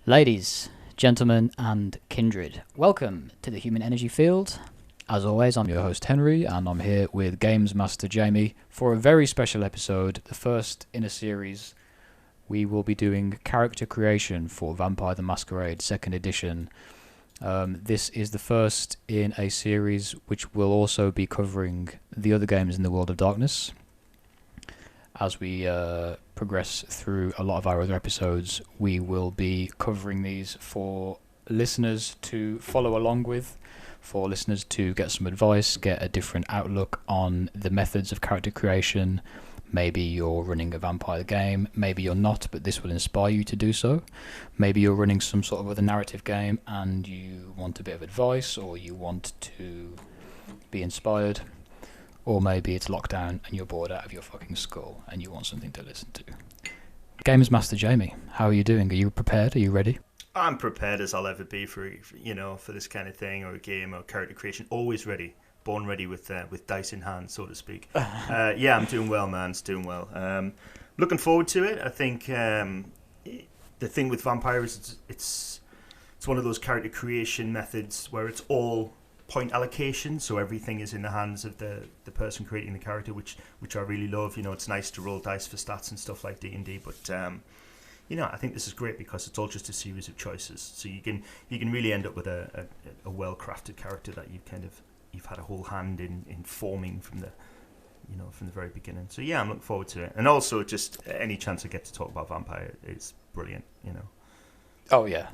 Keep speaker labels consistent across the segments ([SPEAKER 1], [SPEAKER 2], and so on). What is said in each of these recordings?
[SPEAKER 1] Ladies, gentlemen, and kindred, welcome to the Human Energy Field. As always, I'm your host Henry, and I'm here with Games Master Jamie for a very special episode, the first in a series. We will be doing character creation for Vampire the Masquerade 2nd edition. This is the first in a series which will also be covering the other games in the World of Darkness. As we progress through a lot of our other episodes, we will be covering these for listeners to follow along with, for listeners to get some advice, get a different outlook on the methods of character creation. Maybe you're running a vampire game, maybe you're not, but this will inspire you to do so. Maybe you're running some sort of other narrative game and you want a bit of advice, or you want to be inspired. Or maybe it's lockdown and you're bored out of your fucking skull and you want something to listen to. Games Master Jamie, how are you doing? Are you prepared? Are you ready?
[SPEAKER 2] I'm prepared as I'll ever be for this kind of thing, or a game or character creation. Always ready, born ready with dice in hand, so to speak. Yeah, I'm doing well, man. It's doing well. Looking forward to it. I think the thing with Vampire is it's one of those character creation methods where it's all point allocation, so everything is in the hands of the person creating the character, which I really love. It's nice to roll dice for stats and stuff like D&D, but I think this is great because it's all just a series of choices, so you can really end up with a well-crafted character that you've had a whole hand in forming from the very beginning. So yeah, I'm looking forward to it, and also just any chance I get to talk about Vampire is brilliant.
[SPEAKER 1] Oh yeah.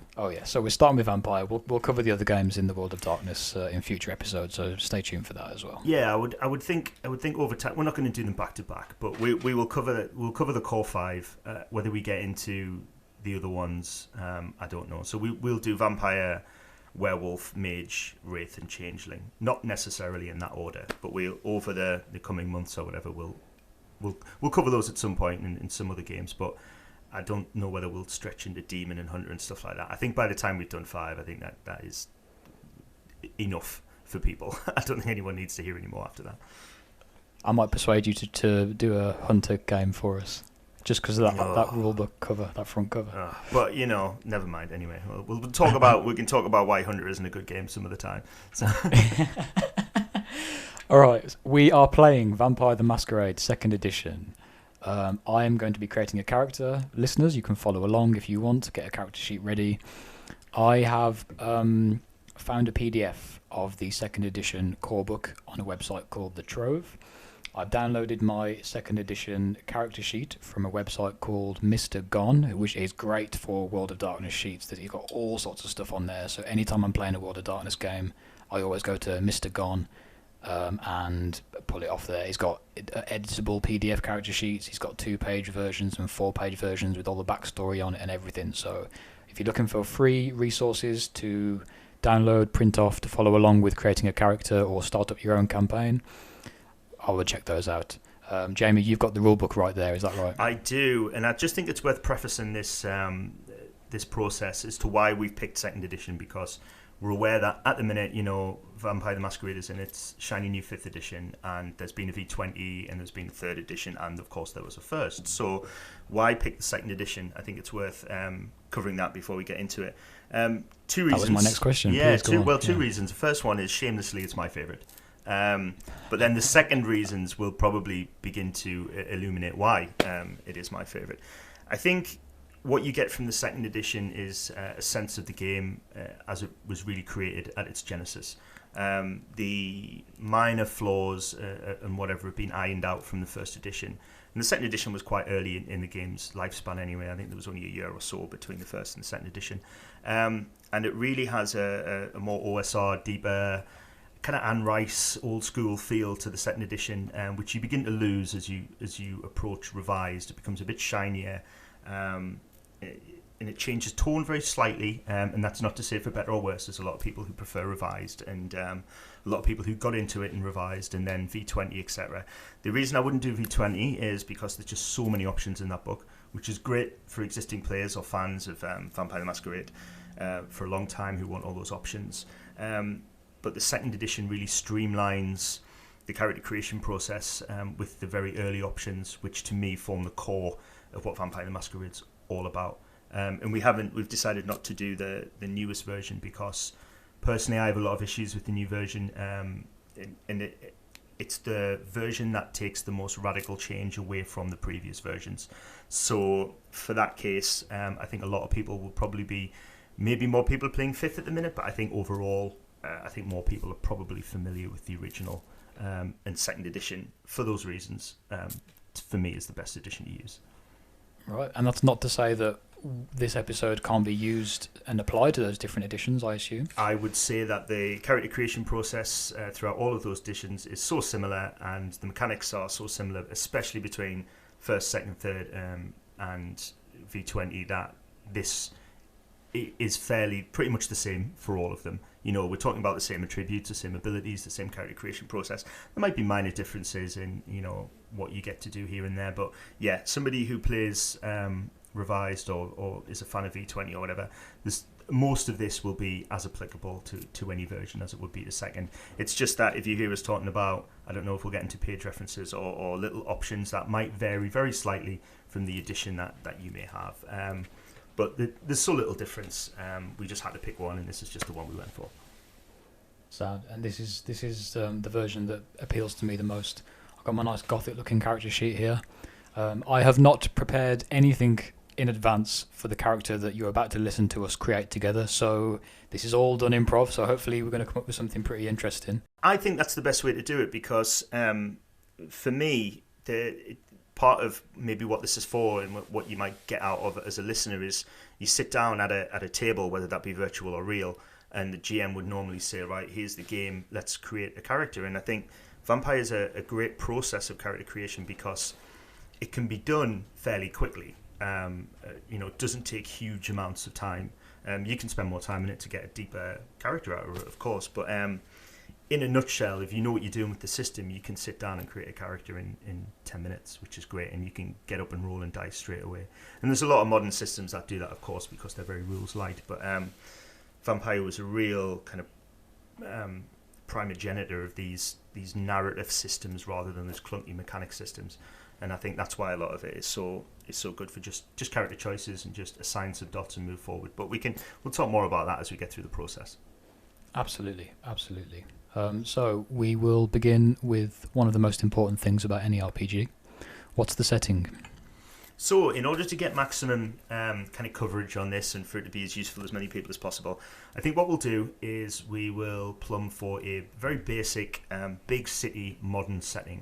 [SPEAKER 1] So we're starting with Vampire. We'll cover the other games in the World of Darkness in future episodes. So stay tuned for that as well.
[SPEAKER 2] Yeah, I would think over time we're not going to do them back to back, but we will cover the core five. Whether we get into the other ones, I don't know. So we'll do Vampire, Werewolf, Mage, Wraith, and Changeling. Not necessarily in that order, but we'll over the coming months or whatever we'll cover those at some point in some other games, but I don't know whether we'll stretch into Demon and Hunter and stuff like that. I think by the time we've done 5, I think that is enough for people. I don't think anyone needs to hear any more after that.
[SPEAKER 1] I might persuade you to do a Hunter game for us, just because of that rulebook cover, that front cover.
[SPEAKER 2] But never mind. Anyway, we can talk about why Hunter isn't a good game some of the time. So.
[SPEAKER 1] All right, we are playing Vampire the Masquerade 2nd edition. I am going to be creating a character. Listeners, you can follow along if you want to get a character sheet ready. I have found a PDF of the 2nd edition core book on a website called The Trove. I've downloaded my 2nd edition character sheet from a website called Mr. Gone, which is great for World of Darkness sheets. You've got all sorts of stuff on there. So anytime I'm playing a World of Darkness game, I always go to Mr. Gone. And pull it off there. He's got editable PDF character sheets. He's got 2-page versions and 4-page versions with all the backstory on it and everything. So if you're looking for free resources to download, print off, to follow along with creating a character or start up your own campaign, I would check those out. Jamie, you've got the rulebook right there, is that right?
[SPEAKER 2] I do, and I just think it's worth prefacing this process as to why we've picked 2nd edition, because we're aware that at the minute, Vampire the Masquerade is in its shiny new 5th edition, and there's been a V20, and there's been a 3rd edition, and of course there was a 1st. So why pick the 2nd edition? I think it's worth covering that before we get into it. 2 reasons.
[SPEAKER 1] That was my next question.
[SPEAKER 2] Yeah, two reasons. The first one is, shamelessly, it's my favourite. But then the second reasons will probably begin to illuminate why it is my favourite. I think what you get from the 2nd edition is a sense of the game as it was really created at its genesis. The minor flaws and whatever have been ironed out from the 1st edition. And the 2nd edition was quite early in the game's lifespan anyway. I think there was only a year or so between the 1st and the 2nd edition. And it really has a more OSR, deeper, kind of Anne Rice old school feel to the 2nd edition, which you begin to lose as you approach revised. It becomes a bit shinier. And it changes tone very slightly, and that's not to say for better or worse. There's a lot of people who prefer revised, and a lot of people who got into it and revised and then V20, etc. The reason I wouldn't do V20 is because there's just so many options in that book, which is great for existing players or fans of Vampire the Masquerade for a long time who want all those options. But the 2nd edition really streamlines the character creation process with the very early options, which to me form the core of what Vampire the Masquerade's all about. And we've decided not to do the newest version because personally I have a lot of issues with the new version, and it's the version that takes the most radical change away from the previous versions. So for that case, I think a lot of people will probably be, maybe more people are playing 5th at the minute, but I think overall, I think more people are probably familiar with the original and 2nd edition for those reasons. For me, is the best edition to use.
[SPEAKER 1] Right, and that's not to say that this episode can't be used and applied to those different editions, I assume?
[SPEAKER 2] I would say that the character creation process throughout all of those editions is so similar, and the mechanics are so similar, especially between 1st, 2nd, 3rd and V20, that this is pretty much the same for all of them. You know, we're talking about the same attributes, the same abilities, the same character creation process. There might be minor differences in, you know, what you get to do here and there, but yeah, somebody who plays revised or is a fan of V20 or whatever, most of this will be as applicable to any version as it would be to 2nd. It's just that if you hear us talking about, I don't know if we'll get into page references or little options that might vary very slightly from the edition that you may have. But there's so little difference. We just had to pick one, and this is just the one we went for.
[SPEAKER 1] Sound. And this is the version that appeals to me the most. I've got my nice gothic-looking character sheet here. I have not prepared anything in advance for the character that you're about to listen to us create together, so this is all done improv, so hopefully we're going to come up with something pretty interesting.
[SPEAKER 2] I think that's the best way to do it, because for me, part of maybe what this is for and what you might get out of it as a listener is you sit down at a table, whether that be virtual or real, and the GM would normally say, right, here's the game, let's create a character. And I think Vampire is a great process of character creation because it can be done fairly quickly. It doesn't take huge amounts of time. You can spend more time in it to get a deeper character out of it, of course, but in a nutshell, if you know what you're doing with the system, you can sit down and create a character in 10 minutes, which is great, and you can get up and roll and dice straight away. And there's a lot of modern systems that do that, of course, because they're very rules light, but Vampire was a real kind of primogenitor of these narrative systems rather than those clunky mechanic systems. And I think that's why a lot of it is so good for just character choices and just assign some dots and move forward. But we'll talk more about that as we get through the process.
[SPEAKER 1] Absolutely. So we will begin with one of the most important things about any RPG. What's the setting?
[SPEAKER 2] So in order to get maximum kind of coverage on this and for it to be as useful as many people as possible, I think what we'll do is we will plumb for a very basic big city modern setting.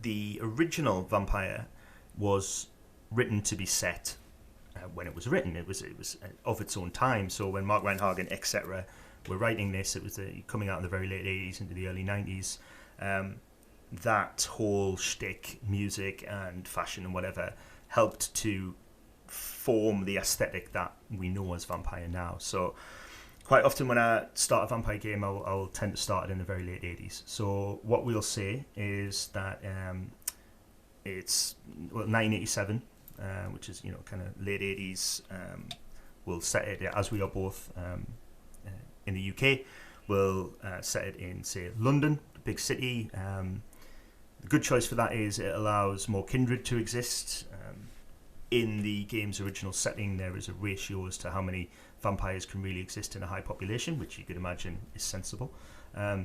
[SPEAKER 2] The original Vampire was written to be set when it was written. It was of its own time. So when Mark Reinhagen, etc., were writing this, it was coming out in the very late 80s into the early 90s. That whole shtick, music and fashion and whatever, helped to form the aesthetic that we know as Vampire now. So quite often when I start a Vampire game, I'll tend to start it in the very late 80s. So what we'll say is that it's 1987, which is kind of late 80s. We'll set it, as we are both in the UK, we'll set it in, say, London, the big city. The good choice for that is it allows more kindred to exist. In the game's original setting, there is a ratio as to how many vampires can really exist in a high population, which you could imagine is sensible.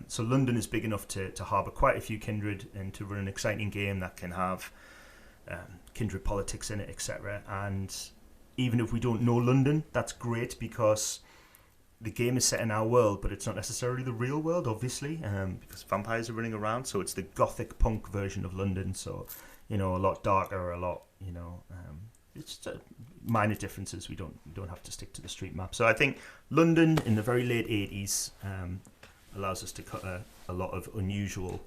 [SPEAKER 2] So London is big enough to harbour quite a few kindred and to run an exciting game that can have kindred politics in it, etc. And even if we don't know London, that's great because the game is set in our world, but it's not necessarily the real world, obviously, because vampires are running around. So it's the gothic punk version of London. So, a lot darker, a lot, it's just minor differences. We don't have to stick to the street map. So I think London in the very late 80s allows us to cut a lot of unusual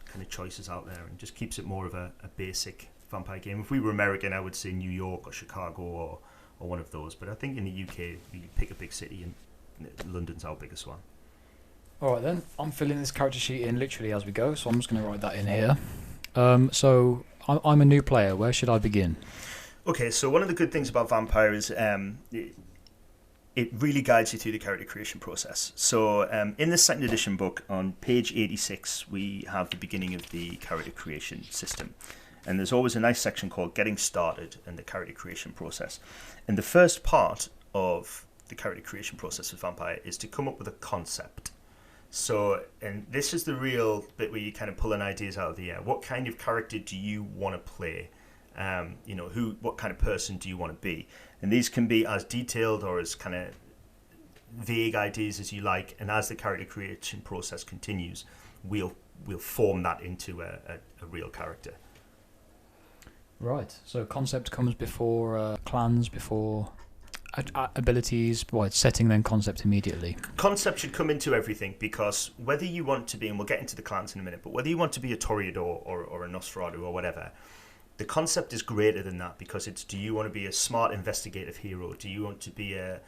[SPEAKER 2] kind of choices out there and just keeps it more of a basic vampire game. If we were American, I would say New York or Chicago or one of those. But I think in the UK, you pick a big city and London's our biggest one.
[SPEAKER 1] All right then, I'm filling this character sheet in literally as we go, so I'm just going to write that in here. So I'm a new player. Where should I begin?
[SPEAKER 2] Okay, so one of the good things about Vampire is it really guides you through the character creation process. So in the 2nd edition book, on page 86, we have the beginning of the character creation system. And there's always a nice section called Getting Started and the Character Creation Process. And the first part of the character creation process with Vampire is to come up with a concept. So, and this is the real bit where you kind of pulling ideas out of the air. What kind of character do you want to play? What kind of person do you want to be? And these can be as detailed or as kind of vague ideas as you like. And as the character creation process continues, we'll form that into a real character.
[SPEAKER 1] Right. So concept comes before clans, before abilities, setting then concept immediately.
[SPEAKER 2] Concept should come into everything, because whether you want to be, and we'll get into the clans in a minute, but whether you want to be a Toreador or a Nosferatu or whatever, the concept is greater than that, because it's, do you want to be a smart investigative hero? Do you want to be a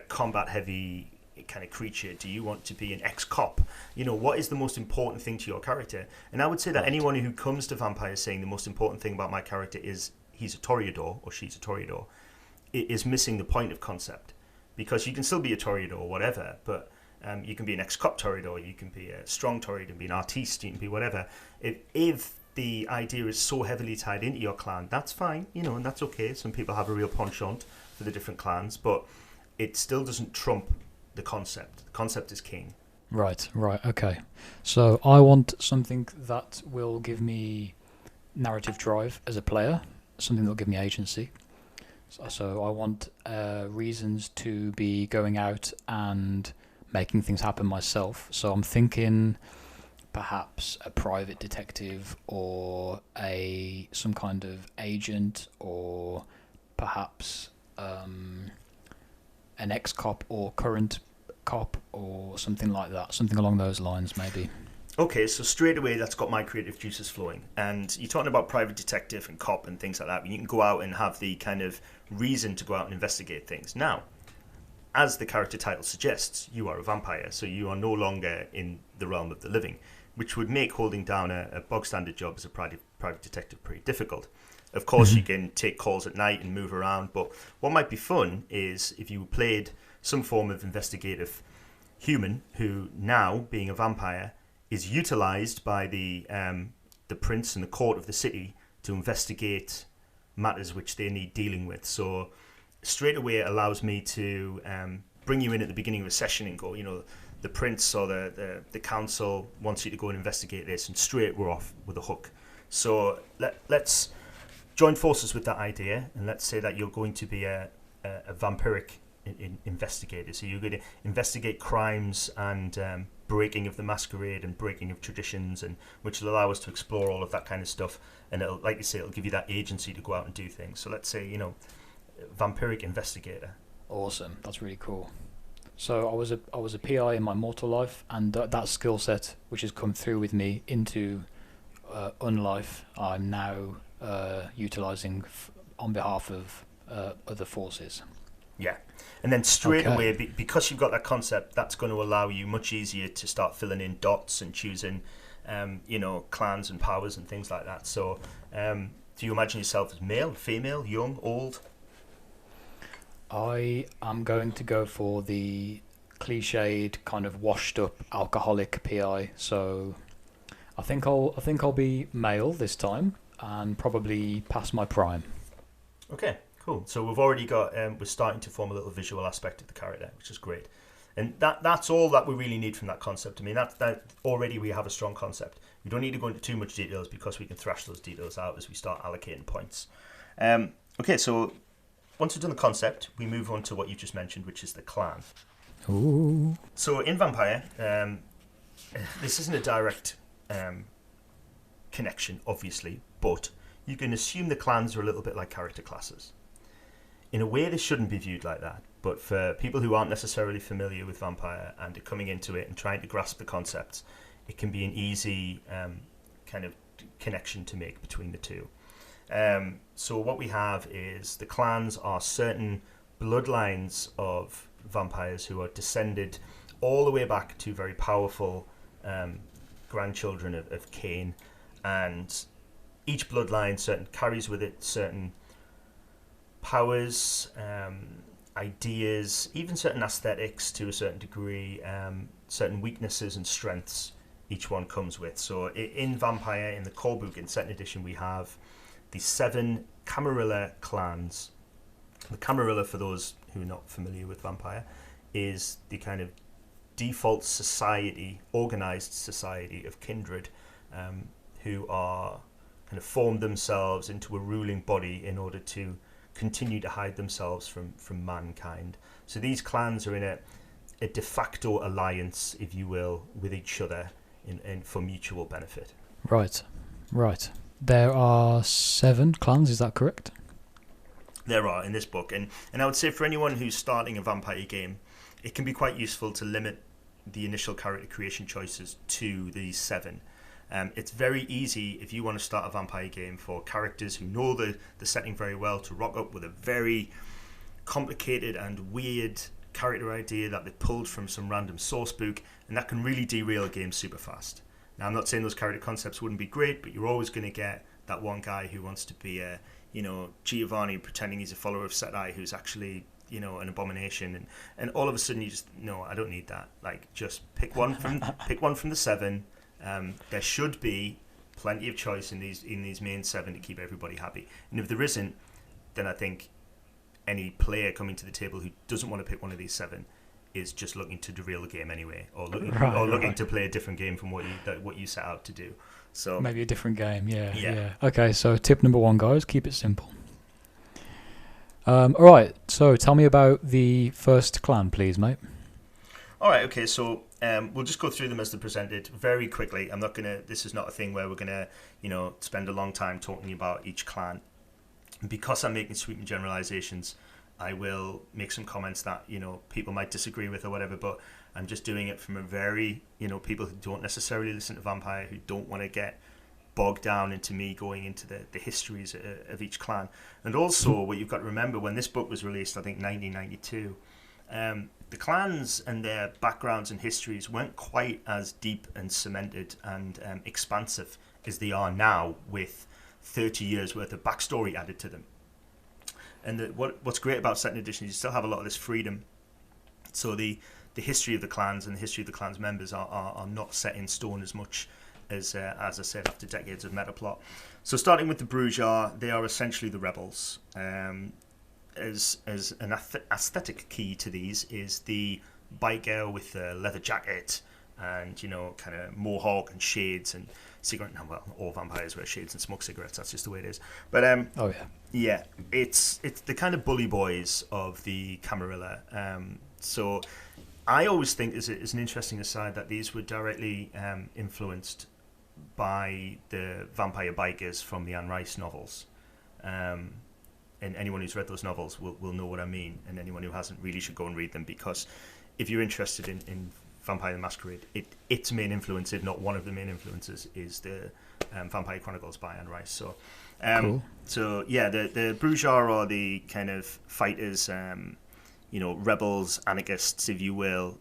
[SPEAKER 2] combat heavy kind of creature? Do you want to be an ex-cop? What is the most important thing to your character? And I would say that anyone who comes to Vampire saying the most important thing about my character is he's a Toreador or she's a Toreador, it is missing the point of concept, because you can still be a Toreador or whatever, but you can be an ex-cop Toreador, you can be a strong Toreador, you can be an artiste, you can be whatever. If the idea is so heavily tied into your clan, that's fine, and that's okay. Some people have a real penchant for the different clans, but it still doesn't trump the concept. The concept is king.
[SPEAKER 1] Right, okay. So I want something that will give me narrative drive as a player, something that will give me agency. So I want reasons to be going out and making things happen myself. So I'm thinking perhaps a private detective or some kind of agent, or perhaps an ex-cop or current cop or something like that, something along those lines maybe.
[SPEAKER 2] Okay, so straight away that's got my creative juices flowing. And you're talking about private detective and cop and things like that. You can go out and have the kind of reason to go out and investigate things. Now, as the character title suggests, you are a vampire, so you are no longer in the realm of the living, which would make holding down a bog standard job as a private detective pretty difficult. Of course, you can take calls at night and move around, but what might be fun is if you played some form of investigative human who, now being a vampire, is utilized by the prince and the court of the city to investigate matters which they need dealing with. So straight away it allows me to bring you in at the beginning of a session and go, the prince or the council wants you to go and investigate this, and straight we're off with a hook. So let's join forces with that idea, and let's say that you're going to be a vampiric investigator. So you're going to investigate crimes and breaking of the masquerade and breaking of traditions, and which will allow us to explore all of that kind of stuff. And it'll, like you say, it'll give you that agency to go out and do things. So let's say, vampiric investigator.
[SPEAKER 1] Awesome, that's really cool. So I was a PI in my mortal life, and that skill set, which has come through with me into unlife, I'm now utilizing on behalf of other forces.
[SPEAKER 2] Yeah, and then straight away, because you've got that concept, that's going to allow you much easier to start filling in dots and choosing, clans and powers and things like that. So, do you imagine yourself as male, female, young, old?
[SPEAKER 1] I am going to go for the cliched kind of washed-up alcoholic PI. So, I think I'll be male this time and probably past my prime.
[SPEAKER 2] Okay. Cool. So we've already got, we're starting to form a little visual aspect of the character, which is great. And that's all that we really need from that concept. I mean, that already we have a strong concept. We don't need to go into too much details, because we can thrash those details out as we start allocating points. Okay, so once we've done the concept, we move on to what you just mentioned, which is the clan.
[SPEAKER 1] Ooh.
[SPEAKER 2] So in Vampire, this isn't a direct connection, obviously, but you can assume the clans are a little bit like character classes. In a way, this shouldn't be viewed like that, but for people who aren't necessarily familiar with Vampire and are coming into it and trying to grasp the concepts, it can be an easy kind of connection to make between the two. So what we have is the clans are certain bloodlines of vampires who are descended all the way back to very powerful grandchildren of Cain, and each bloodline carries with it certain powers, ideas, even certain aesthetics to a certain degree, certain weaknesses and strengths each one comes with. So in Vampire, in the core book, in 2nd edition, we have the 7 Camarilla clans. The Camarilla, for those who are not familiar with Vampire, is the kind of default society, organized society of kindred, who are kind of formed themselves into a ruling body in order to continue to hide themselves from mankind. So these clans are in a de facto alliance, if you will, with each other in for mutual benefit.
[SPEAKER 1] Right. There are 7 clans, is that correct?
[SPEAKER 2] There are in this book, and I would say for anyone who's starting a vampire game, it can be quite useful to limit the initial character creation choices to these 7. It's very easy, if you want to start a vampire game, for characters who know the setting very well to rock up with a very complicated and weird character idea that they pulled from some random source book, and that can really derail a game super fast. Now, I'm not saying those character concepts wouldn't be great, but you're always going to get that one guy who wants to be a, Giovanni pretending he's a follower of Seti, who's actually, an abomination, and all of a sudden you just, no, I don't need that. Like, just pick one from the 7. There should be plenty of choice in these main 7 to keep everybody happy. And if there isn't, then I think any player coming to the table who doesn't want to pick one of these 7 is just looking to derail the game anyway, or looking to play a different game from what you set out to do. So
[SPEAKER 1] maybe a different game, yeah. Okay, so tip number 1, guys, keep it simple. All right, so tell me about the first clan, please, mate.
[SPEAKER 2] All right, okay, so we'll just go through them as they're presented very quickly. This is not a thing where we're gonna, spend a long time talking about each clan. Because I'm making sweeping generalizations, I will make some comments that, people might disagree with or whatever, but I'm just doing it from a very, people who don't necessarily listen to Vampire, who don't want to get bogged down into me going into the histories of each clan. And also, what you've got to remember, when this book was released, I think 1992, the clans and their backgrounds and histories weren't quite as deep and cemented and expansive as they are now, with 30 years worth of backstory added to them. And what's great about second edition is you still have a lot of this freedom. So the history of the clans and the history of the clans members are not set in stone as much as I said, after decades of meta plot. So starting with the Brujar, they are essentially the rebels. As an aesthetic key to these is the biker with the leather jacket and, kind of mohawk and shades and cigarette. Well, all vampires wear shades and smoke cigarettes. That's just the way it is. But yeah, it's the kind of bully boys of the Camarilla. So I always think, as an interesting aside, that these were directly influenced by the vampire bikers from the Anne Rice novels. And anyone who's read those novels will know what I mean, and anyone who hasn't really should go and read them, because if you're interested in Vampire the Masquerade, its main influence, if not one of the main influences, is the Vampire Chronicles by Anne Rice. So,
[SPEAKER 1] cool.
[SPEAKER 2] So yeah, the Brujar are the kind of fighters, rebels, anarchists, if you will.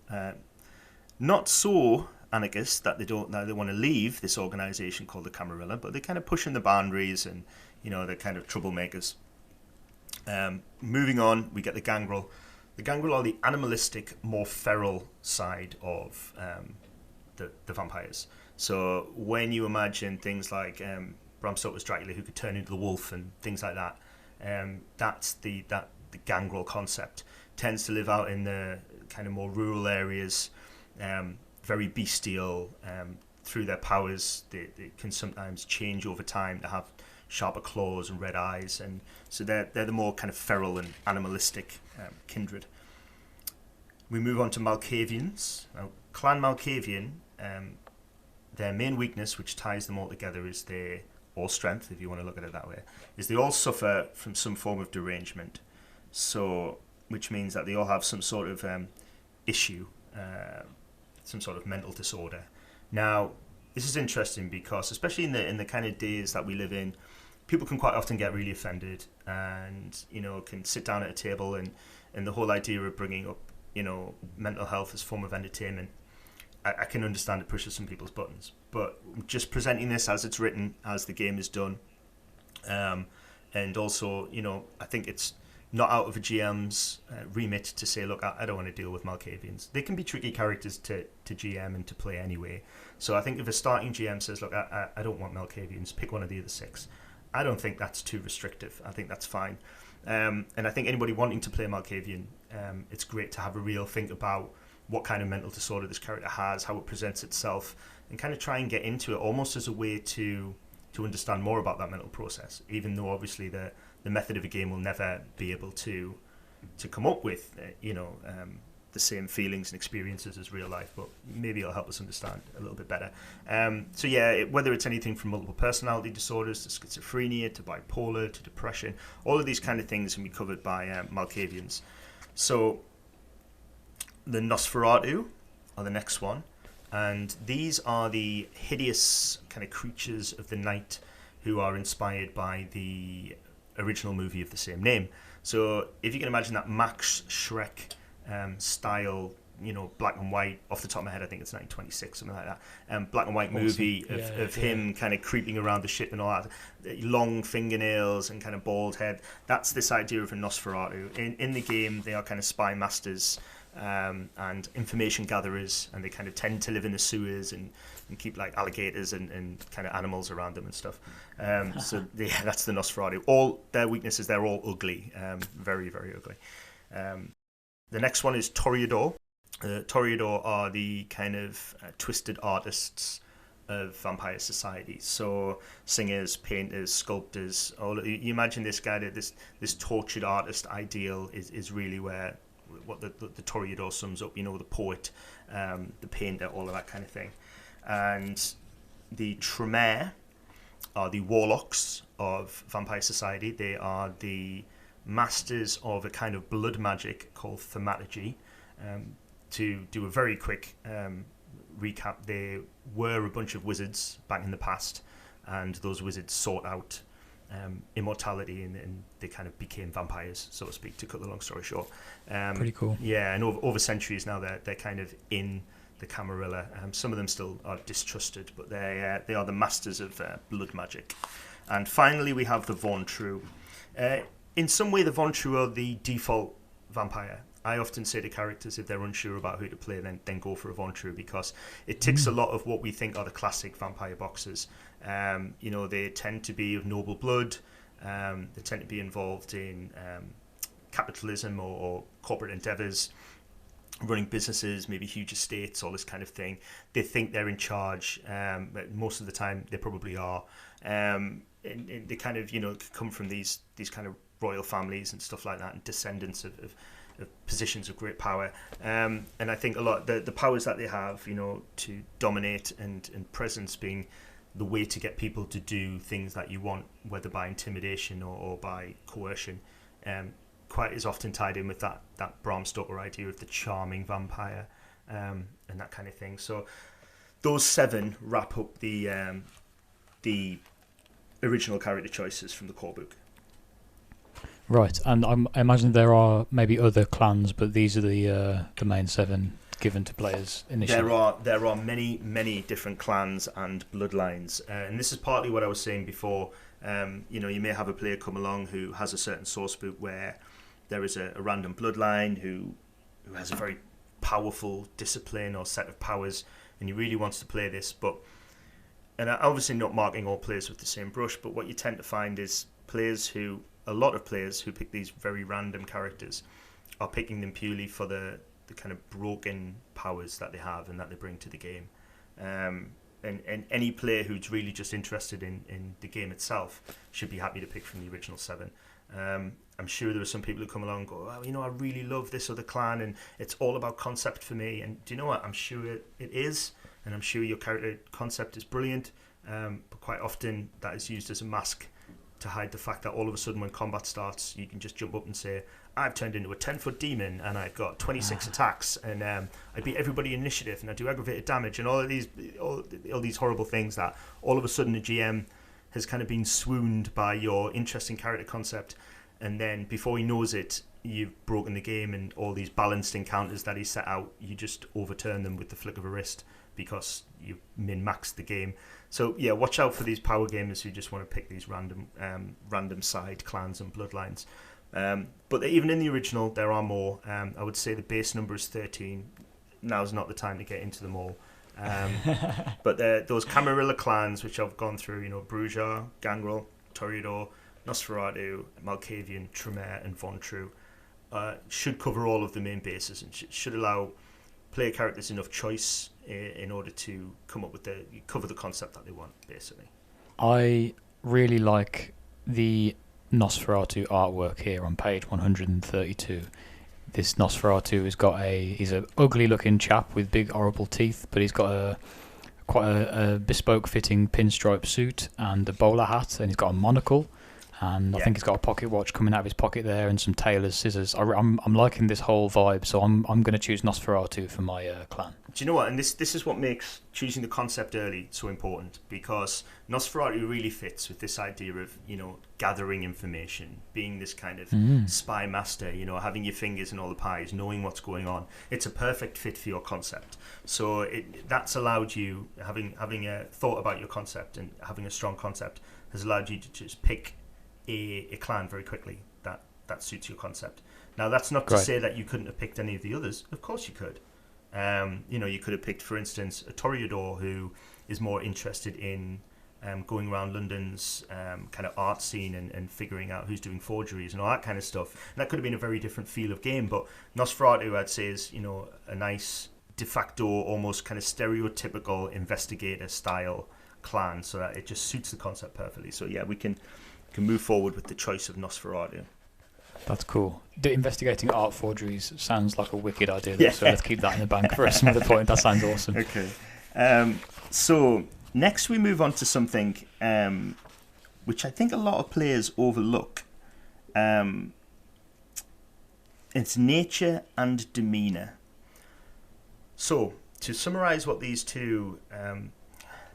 [SPEAKER 2] Not so anarchists that they want to leave this organization called the Camarilla, but they're kind of pushing the boundaries, and they're kind of troublemakers. Moving on, we get the Gangrel. The Gangrel are the animalistic, more feral side of the vampires. So when you imagine things like Bram Stoker's Dracula, who could turn into the wolf and things like that, that's the Gangrel concept. Tends to live out in the kind of more rural areas, very bestial. Through their powers, they can sometimes change over time to have sharper claws and red eyes, and so they're the more kind of feral and animalistic kindred. We move on to Malkavians. Now, Clan Malkavian, their main weakness, which ties them all together, is or strength, if you want to look at it that way, is they all suffer from some form of derangement. So, which means that they all have some sort of issue, some sort of mental disorder. Now, this is interesting because, especially in the kind of days that we live in, people can quite often get really offended, and can sit down at a table, and the whole idea of bringing up mental health as a form of entertainment, I can understand it pushes some people's buttons. But just presenting this as it's written, as the game is done, and also I think it's not out of a GM's remit to say, look, I don't want to deal with Malkavians. They can be tricky characters to GM and to play anyway. So I think if a starting GM says, look, I don't want Malkavians, pick one of the other 6, I don't think that's too restrictive. I think that's fine. And I think anybody wanting to play Malkavian, it's great to have a real think about what kind of mental disorder this character has, how it presents itself, and kind of try and get into it almost as a way to understand more about that mental process, even though obviously the method of a game will never be able to come up with, the same feelings and experiences as real life, but maybe it'll help us understand a little bit better. Whether it's anything from multiple personality disorders to schizophrenia to bipolar to depression, all of these kind of things can be covered by Malkavians. So the Nosferatu are the next one, and these are the hideous kind of creatures of the night who are inspired by the original movie of the same name. So if you can imagine that Max Schreck style, black and white, off the top of my head I think it's 1926, something like that, black and white
[SPEAKER 1] awesome.
[SPEAKER 2] movie of him kind of creeping around the ship and all that, long fingernails and kind of bald head. That's this idea of a Nosferatu. In the game they are kind of spy masters and information gatherers, and they kind of tend to live in the sewers and keep like alligators and kind of animals around them and stuff. That's the Nosferatu. All their weaknesses, they're all ugly, very, very ugly. The next one is Toreador. Toreador are the kind of twisted artists of vampire society. So singers, painters, sculptors. You imagine this guy, this tortured artist ideal is really where what the Toreador sums up. The poet, the painter, all of that kind of thing. And the Tremere are the warlocks of vampire society. They are the masters of a kind of blood magic called thaumaturgy. To do a very quick recap, they were a bunch of wizards back in the past, and those wizards sought out immortality, and they kind of became vampires, so to speak, to cut the long story short.
[SPEAKER 1] Pretty cool.
[SPEAKER 2] Yeah, and over centuries now they're kind of in the Camarilla. Some of them still are distrusted, but they are the masters of blood magic. And finally we have the Vauntru. In some way the Vauntru are the default vampire. I often say to characters, if they're unsure about who to play, then go for a Vauntru, because it ticks a lot of what we think are the classic vampire boxes. They tend to be of noble blood. They tend to be involved in capitalism or corporate endeavors, running businesses, maybe huge estates, all this kind of thing. They think they're in charge, but most of the time they probably are. And they kind of, come from these kind of royal families and stuff like that, and descendants of positions of great power. And I think a lot the powers that they have, to dominate and presence being the way to get people to do things that you want, whether by intimidation or by coercion, quite is often tied in with that Bram Stoker idea of the charming vampire, and that kind of thing. So those 7 wrap up the original character choices from the core book.
[SPEAKER 1] Right, and I imagine there are maybe other clans, but these are the main 7 given to players initially.
[SPEAKER 2] There are many different clans and bloodlines, and this is partly what I was saying before. You may have a player come along who has a certain source book where there is a random bloodline who has a very powerful discipline or set of powers, and he really wants to play this. And I'm obviously not marking all players with the same brush, but what you tend to find is a lot of players who pick these very random characters are picking them purely for the kind of broken powers that they have and that they bring to the game. And any player who's really just interested in the game itself should be happy to pick from the original 7. I'm sure there are some people who come along and go, I really love this other clan and it's all about concept for me. And do you know what? I'm sure it is, and I'm sure your character concept is brilliant, but quite often that is used as a mask to hide the fact that all of a sudden when combat starts, you can just jump up and say, I've turned into a 10-foot demon and I've got 26 attacks, and I beat everybody in initiative, and I do aggravated damage, and all these horrible things that all of a sudden the GM has kind of been swooned by your interesting character concept, and then before he knows it, you've broken the game, and all these balanced encounters that he set out, you just overturn them with the flick of a wrist because you min-maxed the game. So yeah, watch out for these power gamers who just want to pick these random side clans and bloodlines. But even in the original, there are more. I would say the base number is 13. Now's not the time to get into them all. But those Camarilla clans, which I've gone through, Bruja, Gangrel, Toreador, Nosferatu, Malkavian, Tremere, and Von True. Should cover all of the main bases and should allow player characters enough choice in order to come up with cover the concept that they want, basically.
[SPEAKER 1] I really like the Nosferatu artwork here on page 132. This Nosferatu he's an ugly looking chap with big horrible teeth, but he's got quite a bespoke fitting pinstripe suit and a bowler hat, and he's got a monocle, and I think he's got a pocket watch coming out of his pocket there and some tailor's scissors. I'm liking this whole vibe, so I'm going to choose Nosferatu for my clan.
[SPEAKER 2] Do you know what? And this is what makes choosing the concept early so important, because Nosferatu really fits with this idea of, gathering information, being this kind of spy master, having your fingers in all the pies, knowing what's going on. It's a perfect fit for your concept. So that's allowed you, having thought about your concept and having a strong concept, has allowed you to just pick a clan very quickly that suits your concept. Now, that's not to say that you couldn't have picked any of the others. Of course you could. You could have picked, for instance, a Toreador who is more interested in going around London's kind of art scene and figuring out who's doing forgeries and all that kind of stuff. And that could have been a very different feel of game, but Nosferatu, I'd say, is a nice de facto, almost kind of stereotypical investigator style clan, so that it just suits the concept perfectly. So yeah, we can move forward with the choice of Nosferatu.
[SPEAKER 1] That's cool. The investigating art forgeries sounds like a wicked idea, though, so let's keep that in the bank for some other point. That sounds awesome.
[SPEAKER 2] Okay. So next we move on to something which I think a lot of players overlook. It's nature and demeanour. So, to summarise what these two...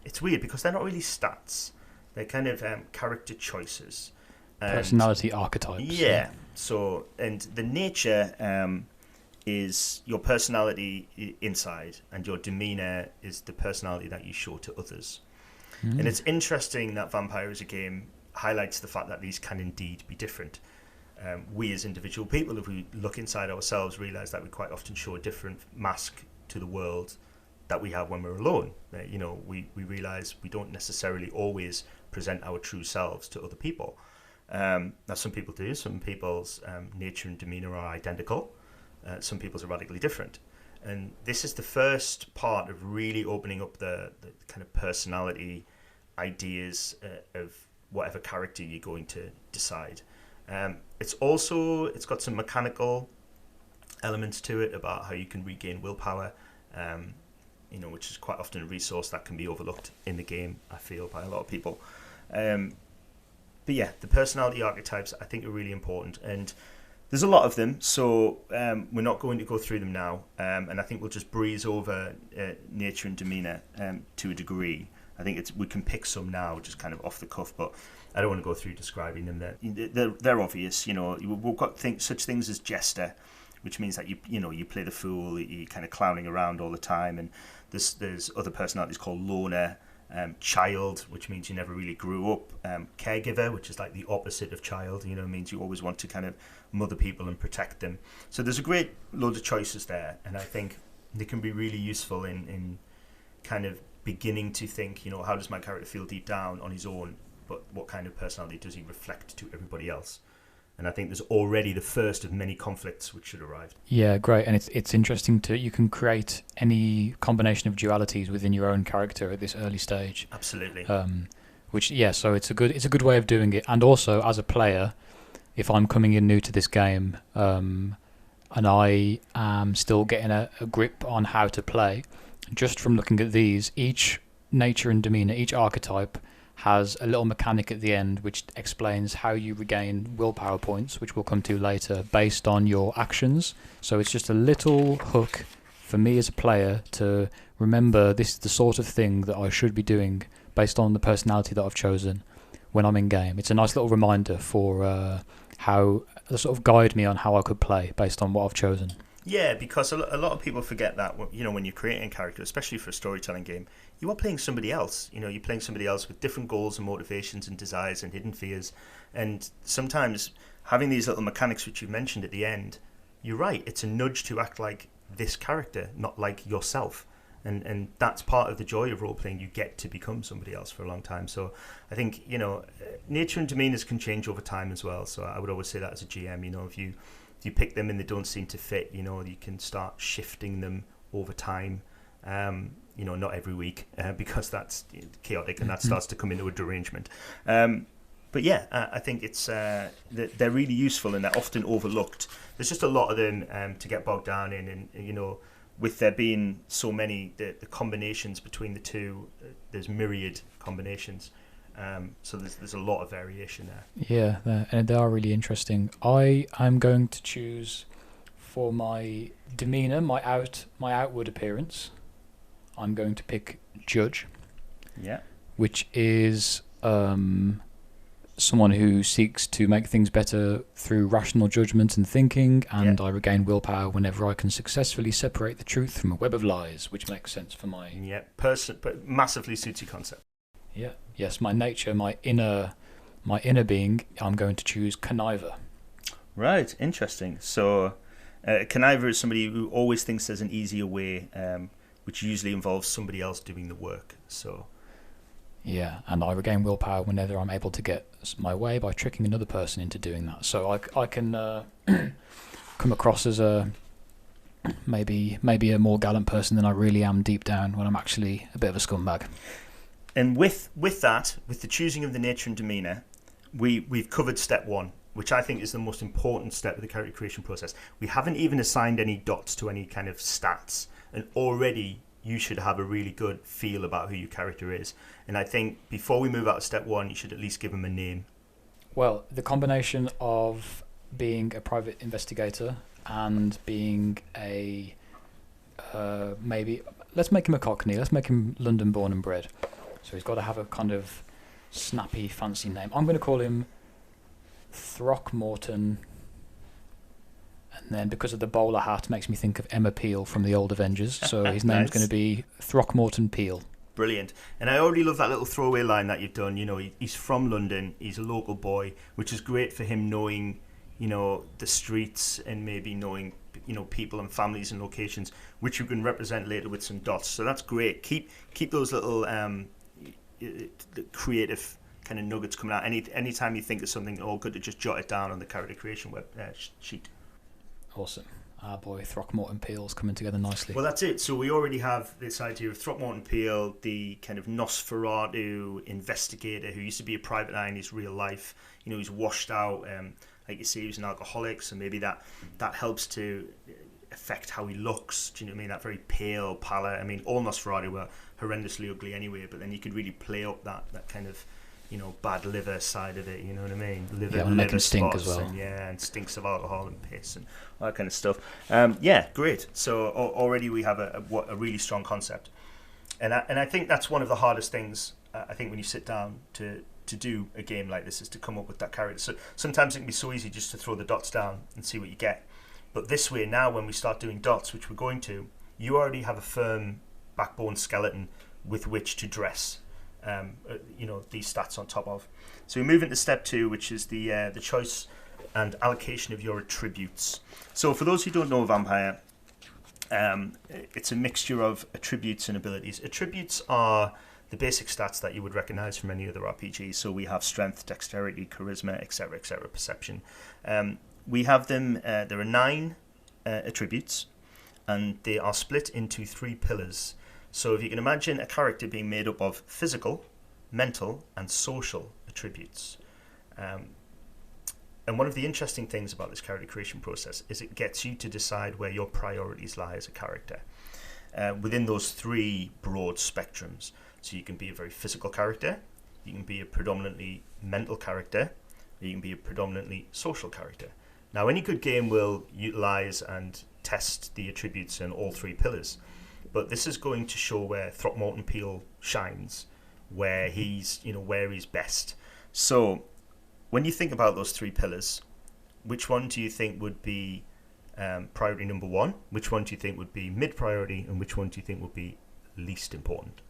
[SPEAKER 2] it's weird because they're not really stats. They're kind of character choices.
[SPEAKER 1] Personality archetypes.
[SPEAKER 2] Yeah. So, and the nature is your personality inside, and your demeanour is the personality that you show to others. And it's interesting that Vampire as a game highlights the fact that these can indeed be different. We as individual people, if we look inside ourselves, realise that we quite often show a different mask to the world that we have when we're alone. We realise we don't necessarily always present our true selves to other people. Now, some people do. Some people's nature and demeanour are identical. Some people's are radically different. And this is the first part of really opening up the kind of personality ideas of whatever character you're going to decide. It's got some mechanical elements to it about how you can regain willpower, which is quite often a resource that can be overlooked in the game, I feel, by a lot of people. But yeah, the personality archetypes I think are really important, and there's a lot of them, so we're not going to go through them now, and I think we'll just breeze over nature and demeanour to a degree. I think we can pick some now, just kind of off the cuff, but I don't want to go through describing them. They're obvious. We've got such things as jester, which means that you play the fool, you're kind of clowning around all the time, and there's other personalities called loner. Child, which means you never really grew up. Caregiver, which is like the opposite of child, means you always want to kind of mother people and protect them. So there's a great load of choices there, and I think they can be really useful in kind of beginning to think, how does my character feel deep down on his own, but what kind of personality does he reflect to everybody else? And I think there's already the first of many conflicts which should arrive. Yeah,
[SPEAKER 1] great. And it's interesting you can create any combination of dualities within your own character at this early stage.
[SPEAKER 2] Absolutely.
[SPEAKER 1] So it's a good way of doing it. And also, as a player, if I'm coming in new to this game, and I am still getting a grip on how to play, just from looking at these, each nature and demeanour, each archetype has a little mechanic at the end which explains how you regain willpower points, which we'll come to later, based on your actions. So it's just a little hook for me as a player to remember this is the sort of thing that I should be doing based on the personality that I've chosen when I'm in game. It's a nice little reminder for how to sort of guide me on how I could play based on what I've chosen.
[SPEAKER 2] Yeah, because a lot of people forget that, when you're creating a character, especially for a storytelling game, you are playing somebody else. You're playing somebody else with different goals and motivations and desires and hidden fears. And sometimes having these little mechanics which you mentioned at the end, you're right, it's a nudge to act like this character, not like yourself. and that's part of the joy of role playing. You get to become somebody else for a long time. So I think nature and demeanors can change over time as well. So I would always say that as a GM, if you pick them and they don't seem to fit, you can start shifting them over time. Not every week because that's chaotic and that starts to come into a derangement. But yeah, I think it's they're really useful and they're often overlooked. There's just a lot of them to get bogged down in, and with there being so many, the combinations between the two, there's myriad combinations. So there's a lot of variation there.
[SPEAKER 1] Yeah, and they are really interesting. I'm going to choose for my demeanor, my outward appearance. I'm going to pick Judge.
[SPEAKER 2] Yeah.
[SPEAKER 1] Which is someone who seeks to make things better through rational judgment and thinking, and I regain willpower whenever I can successfully separate the truth from a web of lies, which makes sense for my
[SPEAKER 2] but massively suits your concept.
[SPEAKER 1] Yeah. Yes, my nature, my inner being. I'm going to choose Conniver.
[SPEAKER 2] Right. Interesting. So, Conniver is somebody who always thinks there's an easier way, which usually involves somebody else doing the work. So.
[SPEAKER 1] Yeah, and I regain willpower whenever I'm able to get my way by tricking another person into doing that. So I can come across as maybe a more gallant person than I really am deep down when I'm actually a bit of a scumbag.
[SPEAKER 2] And with the choosing of the nature and demeanor, we've covered step one, which I think is the most important step of the character creation process. We haven't even assigned any dots to any kind of stats, and already you should have a really good feel about who your character is. And I think before we move out of step one, you should at least give him a name.
[SPEAKER 1] Well, the combination of being a private investigator and being a maybe, let's make him a Cockney, let's make him London born and bred. So he's got to have a kind of snappy, fancy name. I'm going to call him Throckmorton. And then because of the bowler hat, makes me think of Emma Peel from the old Avengers. So his name's going to be Throckmorton Peel.
[SPEAKER 2] Brilliant. And I already love that little throwaway line that you've done. He's from London. He's a local boy, which is great for him knowing, the streets and maybe knowing, people and families and locations, which you can represent later with some dots. So that's great. Keep those little creative kind of nuggets coming out. Anytime you think of something, good to just jot it down on the character creation web sheet.
[SPEAKER 1] Awesome. Our boy Throckmorton Peel's coming together nicely.
[SPEAKER 2] Well, that's it. So we already have this idea of Throckmorton Peel, the kind of Nosferatu investigator who used to be a private eye in his real life. He's washed out. Like you say, he was an alcoholic, so maybe that helps to affect how he looks. Do you know what I mean? That very pale pallor. I mean, all Nosferatu were horrendously ugly anyway, but then you could really play up that kind of bad liver side of it, you know what I mean? Liver
[SPEAKER 1] make him stink as well.
[SPEAKER 2] And stinks of alcohol and piss and all that kind of stuff. Great. So already we have a really strong concept. And I think that's one of the hardest things, I think, when you sit down to do a game like this, is to come up with that character. So sometimes it can be so easy just to throw the dots down and see what you get. But this way, now when we start doing dots, which we're going to, you already have a firm backbone skeleton with which to dress these stats on top of. So we move into step two, which is the choice and allocation of your attributes. So for those who don't know Vampire, it's a mixture of attributes and abilities. Attributes are the basic stats that you would recognize from any other RPG. So we have strength, dexterity, charisma, etc., perception. We have them, there are 9 attributes, and they are split into 3 pillars. So if you can imagine a character being made up of physical, mental, and social attributes. And one of the interesting things about this character creation process is it gets you to decide where your priorities lie as a character within those 3 broad spectrums. So you can be a very physical character, you can be a predominantly mental character, or you can be a predominantly social character. Now, any good game will utilize and test the attributes in all 3 pillars. But this is going to show where Throckmorton Peel shines, where he's best. So, when you think about those 3 pillars, which one do you think would be priority number 1? Which one do you think would be mid-priority? And which one do you think would be least important?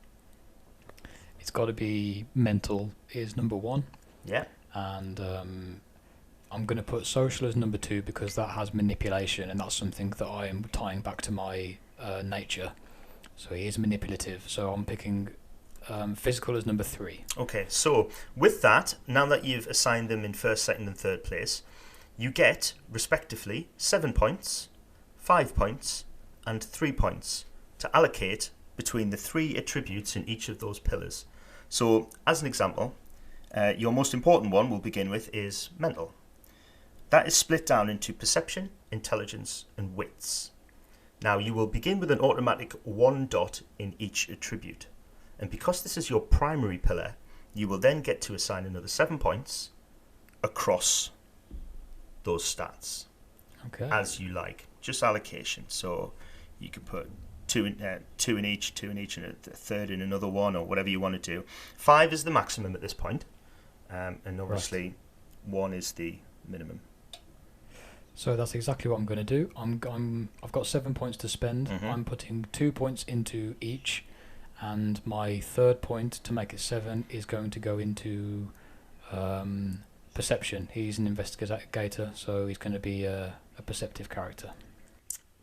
[SPEAKER 1] It's got to be mental is number 1.
[SPEAKER 2] Yeah.
[SPEAKER 1] And I'm going to put social as number 2 because that has manipulation, and that's something that I am tying back to my nature. So he is manipulative. So I'm picking physical as number 3.
[SPEAKER 2] Okay, so with that, now that you've assigned them in first, second, and third place, you get, respectively, 7 points, 5 points, and 3 points to allocate between the 3 attributes in each of those pillars. So, as an example, your most important one we'll begin with is mental. That is split down into perception, intelligence, and wits. Now, you will begin with an automatic 1 dot in each attribute. And because this is your primary pillar, you will then get to assign another 7 points across those stats.
[SPEAKER 1] Okay.
[SPEAKER 2] As you like. Just allocation. So you can put 2 in each, and a third in another one, or whatever you want to do. 5 is the maximum at this point. And obviously 1 is the minimum.
[SPEAKER 1] So that's exactly what I'm going to do. I've got 7 points to spend.
[SPEAKER 2] Mm-hmm.
[SPEAKER 1] I'm putting 2 points into each, and my third point to make it 7 is going to go into perception. He's an investigator, so he's going to be a perceptive character.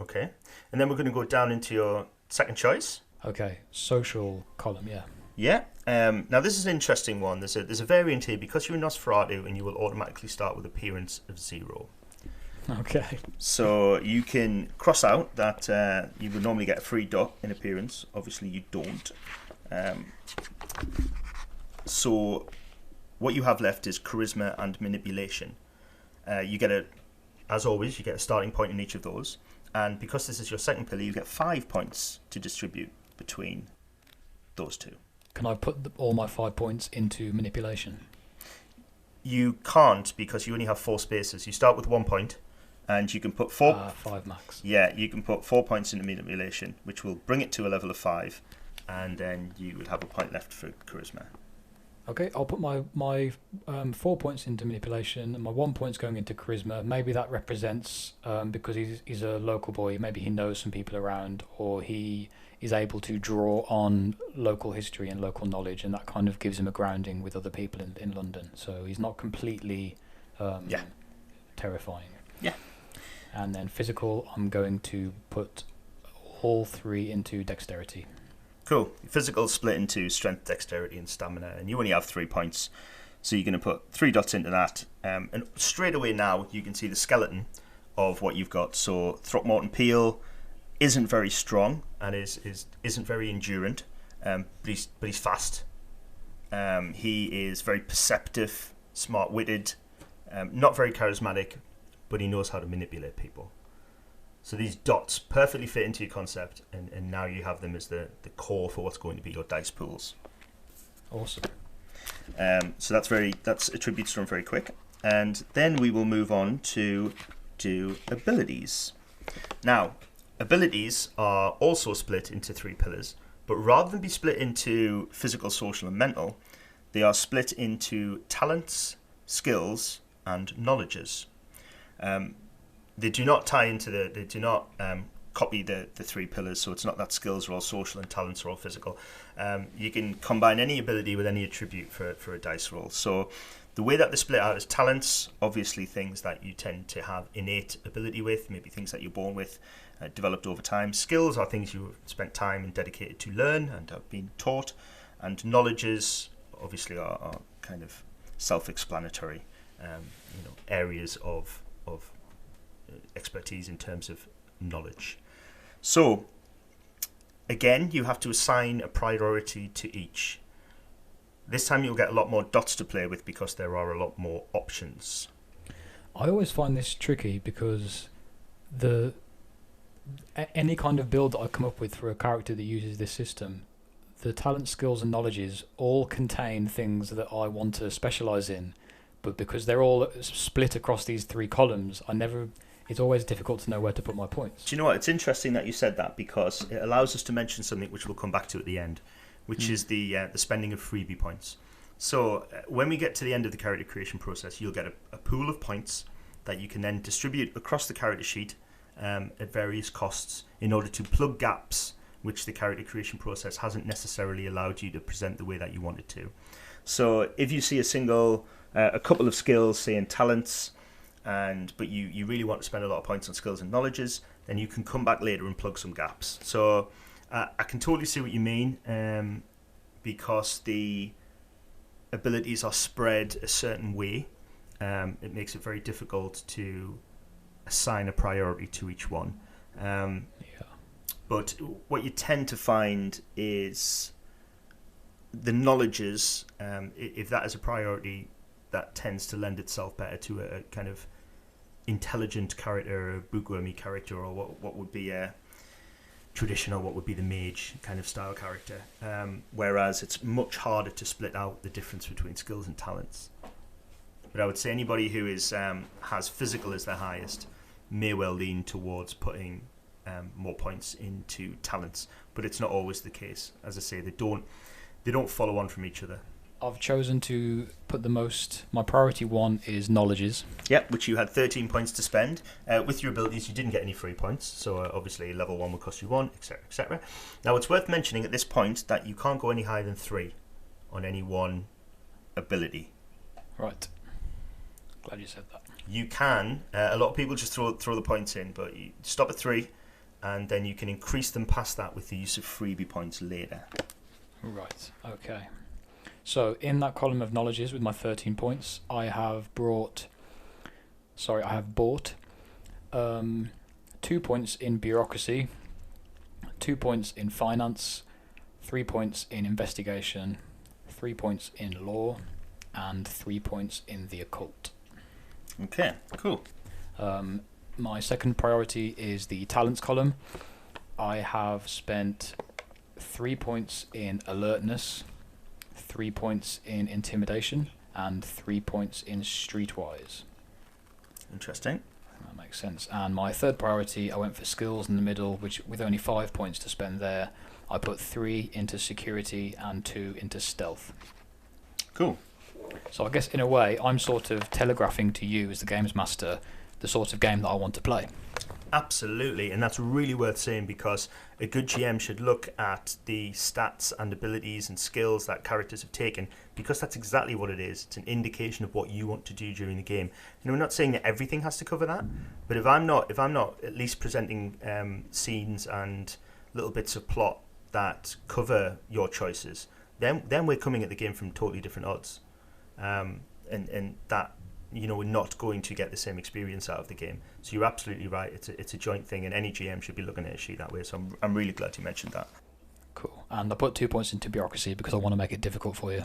[SPEAKER 2] Okay, and then we're going to go down into your second choice.
[SPEAKER 1] Okay, social column, yeah.
[SPEAKER 2] Yeah. Now this is an interesting one. There's a variant here because you're a Nosferatu, and you will automatically start with appearance of 0.
[SPEAKER 1] Okay.
[SPEAKER 2] So you can cross out that you would normally get a free dot in appearance. Obviously you don't. So what you have left is charisma and manipulation. As always, you get a starting point in each of those. And because this is your second pillar, you get 5 points to distribute between those two.
[SPEAKER 1] Can I put all my 5 points into manipulation?
[SPEAKER 2] You can't, because you only have 4 spaces. You start with 1 point. And you can put
[SPEAKER 1] 5 max.
[SPEAKER 2] Yeah, you can put 4 points into manipulation, which will bring it to a level of 5, and then you would have a point left for charisma.
[SPEAKER 1] Okay, I'll put my 4 points into manipulation, and my 1 point's going into charisma. Maybe that represents because he's a local boy. Maybe he knows some people around, or he is able to draw on local history and local knowledge, and that kind of gives him a grounding with other people in London. So he's not completely terrifying.
[SPEAKER 2] Yeah.
[SPEAKER 1] And then physical, I'm going to put all 3 into dexterity.
[SPEAKER 2] Cool. Physical split into strength, dexterity, and stamina, and you only have 3 points, so you're going to put 3 dots into that. And straight away now, you can see the skeleton of what you've got. So Throckmorton Peel isn't very strong and isn't very endurant, but he's fast. He is very perceptive, smart-witted, not very charismatic, but he knows how to manipulate people. So these dots perfectly fit into your concept, and now you have them as the core for what's going to be your dice pools.
[SPEAKER 1] Awesome.
[SPEAKER 2] So that's attributes done very quick. And then we will move on to do abilities. Now, abilities are also split into 3 pillars, but rather than be split into physical, social, and mental, they are split into talents, skills, and knowledges. They do not tie into they do not copy the 3 pillars, so it's not that skills are all social and talents are all physical. You can combine any ability with any attribute for a dice roll. So the way that they split out is talents, obviously things that you tend to have innate ability with, maybe things that you're born with, developed over time. Skills are things you've spent time and dedicated to learn and have been taught. And knowledges, obviously, are kind of self-explanatory areas of expertise in terms of knowledge. So again, you have to assign a priority to each. This time you'll get a lot more dots to play with because there are a lot more options.
[SPEAKER 1] I always find this tricky because any kind of build that I come up with for a character that uses this system, the talent, skills and knowledges all contain things that I want to specialise in, but because they're all split across these 3 columns, it's always difficult to know where to put my points.
[SPEAKER 2] Do you know what? It's interesting that you said that, because it allows us to mention something which we'll come back to at the end, which is the spending of freebie points. So when we get to the end of the character creation process, you'll get a pool of points that you can then distribute across the character sheet at various costs in order to plug gaps which the character creation process hasn't necessarily allowed you to present the way that you want it to. So if you see a couple of skills, say in talents, but you really want to spend a lot of points on skills and knowledges, then you can come back later and plug some gaps. So I can totally see what you mean, because the abilities are spread a certain way. It makes it very difficult to assign a priority to each one. But what you tend to find is the knowledges, if that is a priority, that tends to lend itself better to a kind of intelligent character, a bookwormy character, or what would be a traditional, what would be the mage kind of style character. Whereas it's much harder to split out the difference between skills and talents. But I would say anybody who is has physical as their highest may well lean towards putting more points into talents, but it's not always the case. As I say, they don't follow on from each other.
[SPEAKER 1] I've chosen to put my priority one is knowledges.
[SPEAKER 2] Yep, which you had 13 points to spend. With your abilities, you didn't get any free points, so obviously level 1 will cost you 1, etc., etc. Now, it's worth mentioning at this point that you can't go any higher than 3 on any one ability.
[SPEAKER 1] Right. Glad you said that.
[SPEAKER 2] You can, a lot of people just throw the points in, but you stop at 3, and then you can increase them past that with the use of freebie points later.
[SPEAKER 1] Right, okay. So in that column of knowledges with my 13 points, I have bought 2 points in bureaucracy, 2 points in finance, 3 points in investigation, 3 points in law, and 3 points in the occult.
[SPEAKER 2] Okay, cool.
[SPEAKER 1] My second priority is the talents column. I have spent 3 points in alertness, 3 points in intimidation, and 3 points in streetwise.
[SPEAKER 2] Interesting.
[SPEAKER 1] That makes sense. And my third priority, I went for skills in the middle, which with only 5 points to spend there, I put 3 into security and 2 into stealth.
[SPEAKER 2] Cool.
[SPEAKER 1] So I guess in a way, I'm sort of telegraphing to you as the games master the sort of game that I want to play.
[SPEAKER 2] Absolutely, and that's really worth saying, because a good GM should look at the stats and abilities and skills that characters have taken, because that's exactly what it is. It's an indication of what you want to do during the game. You know, we're not saying that everything has to cover that, but if I'm not at least presenting scenes and little bits of plot that cover your choices, then we're coming at the game from totally different odds, and that, you know, we're not going to get the same experience out of the game. So you're absolutely right. It's a joint thing, and any GM should be looking at a sheet that way. So I'm really glad you mentioned that.
[SPEAKER 1] Cool. And I put 2 points into bureaucracy because I want to make it difficult for you.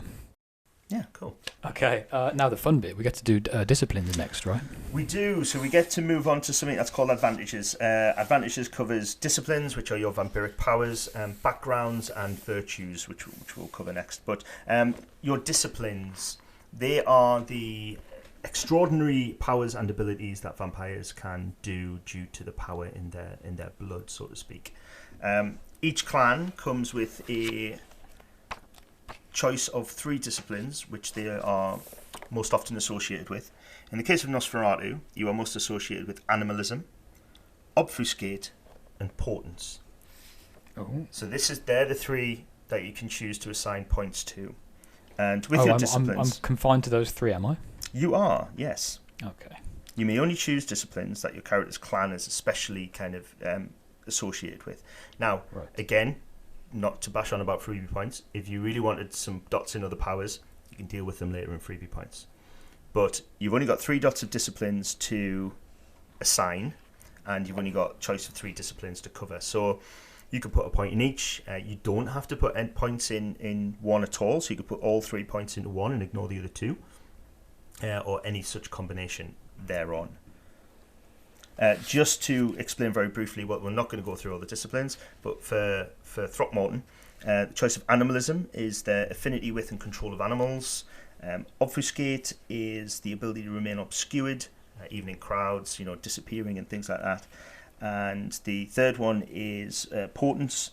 [SPEAKER 2] Yeah, cool.
[SPEAKER 1] Okay, now the fun bit. We get to do disciplines next, right?
[SPEAKER 2] We do. So we get to move on to something that's called advantages. Advantages covers disciplines, which are your vampiric powers, backgrounds, and virtues, which we'll cover next. But your disciplines, they are the extraordinary powers and abilities that vampires can do due to the power in their blood, so to speak. Each clan comes with a choice of 3 disciplines, which they are most often associated with. In the case of Nosferatu, you are most associated with animalism, obfuscate, and portents.
[SPEAKER 1] Oh.
[SPEAKER 2] So they're the 3 that you can choose to assign points to. And with your disciplines,
[SPEAKER 1] I'm confined to those 3, am I?
[SPEAKER 2] You are, yes.
[SPEAKER 1] Okay.
[SPEAKER 2] You may only choose disciplines that your character's clan is especially kind of associated with. Now, Again, not to bash on about freebie points, if you really wanted some dots in other powers, you can deal with them later in freebie points. But you've only got 3 dots of disciplines to assign, and you've only got choice of 3 disciplines to cover. So you could put a point in each. You don't have to put points in one at all, so you could put all 3 points into one and ignore the other 2. Or any such combination thereon. Just to explain very briefly, we're not going to go through all the disciplines, but for Throckmorton, the choice of animalism is their affinity with and control of animals. Obfuscate is the ability to remain obscured, even in crowds, you know, disappearing and things like that. And the third one is Portents,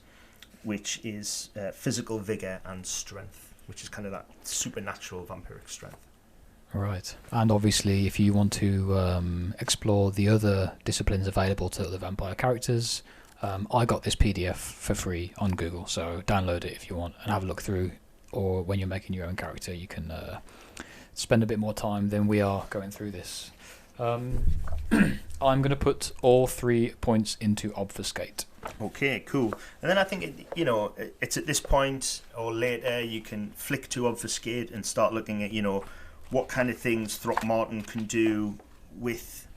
[SPEAKER 2] which is physical vigor and strength, which is kind of that supernatural vampiric strength.
[SPEAKER 1] Right. And obviously, if you want to explore the other disciplines available to the vampire characters, I got this PDF for free on Google, so download it if you want and have a look through. Or when you're making your own character, you can spend a bit more time than we are going through this. I'm going to put all 3 points into obfuscate.
[SPEAKER 2] Okay, cool. And then I think it's at this point or later you can flick to obfuscate and start looking at what kind of things Throckmorton can do with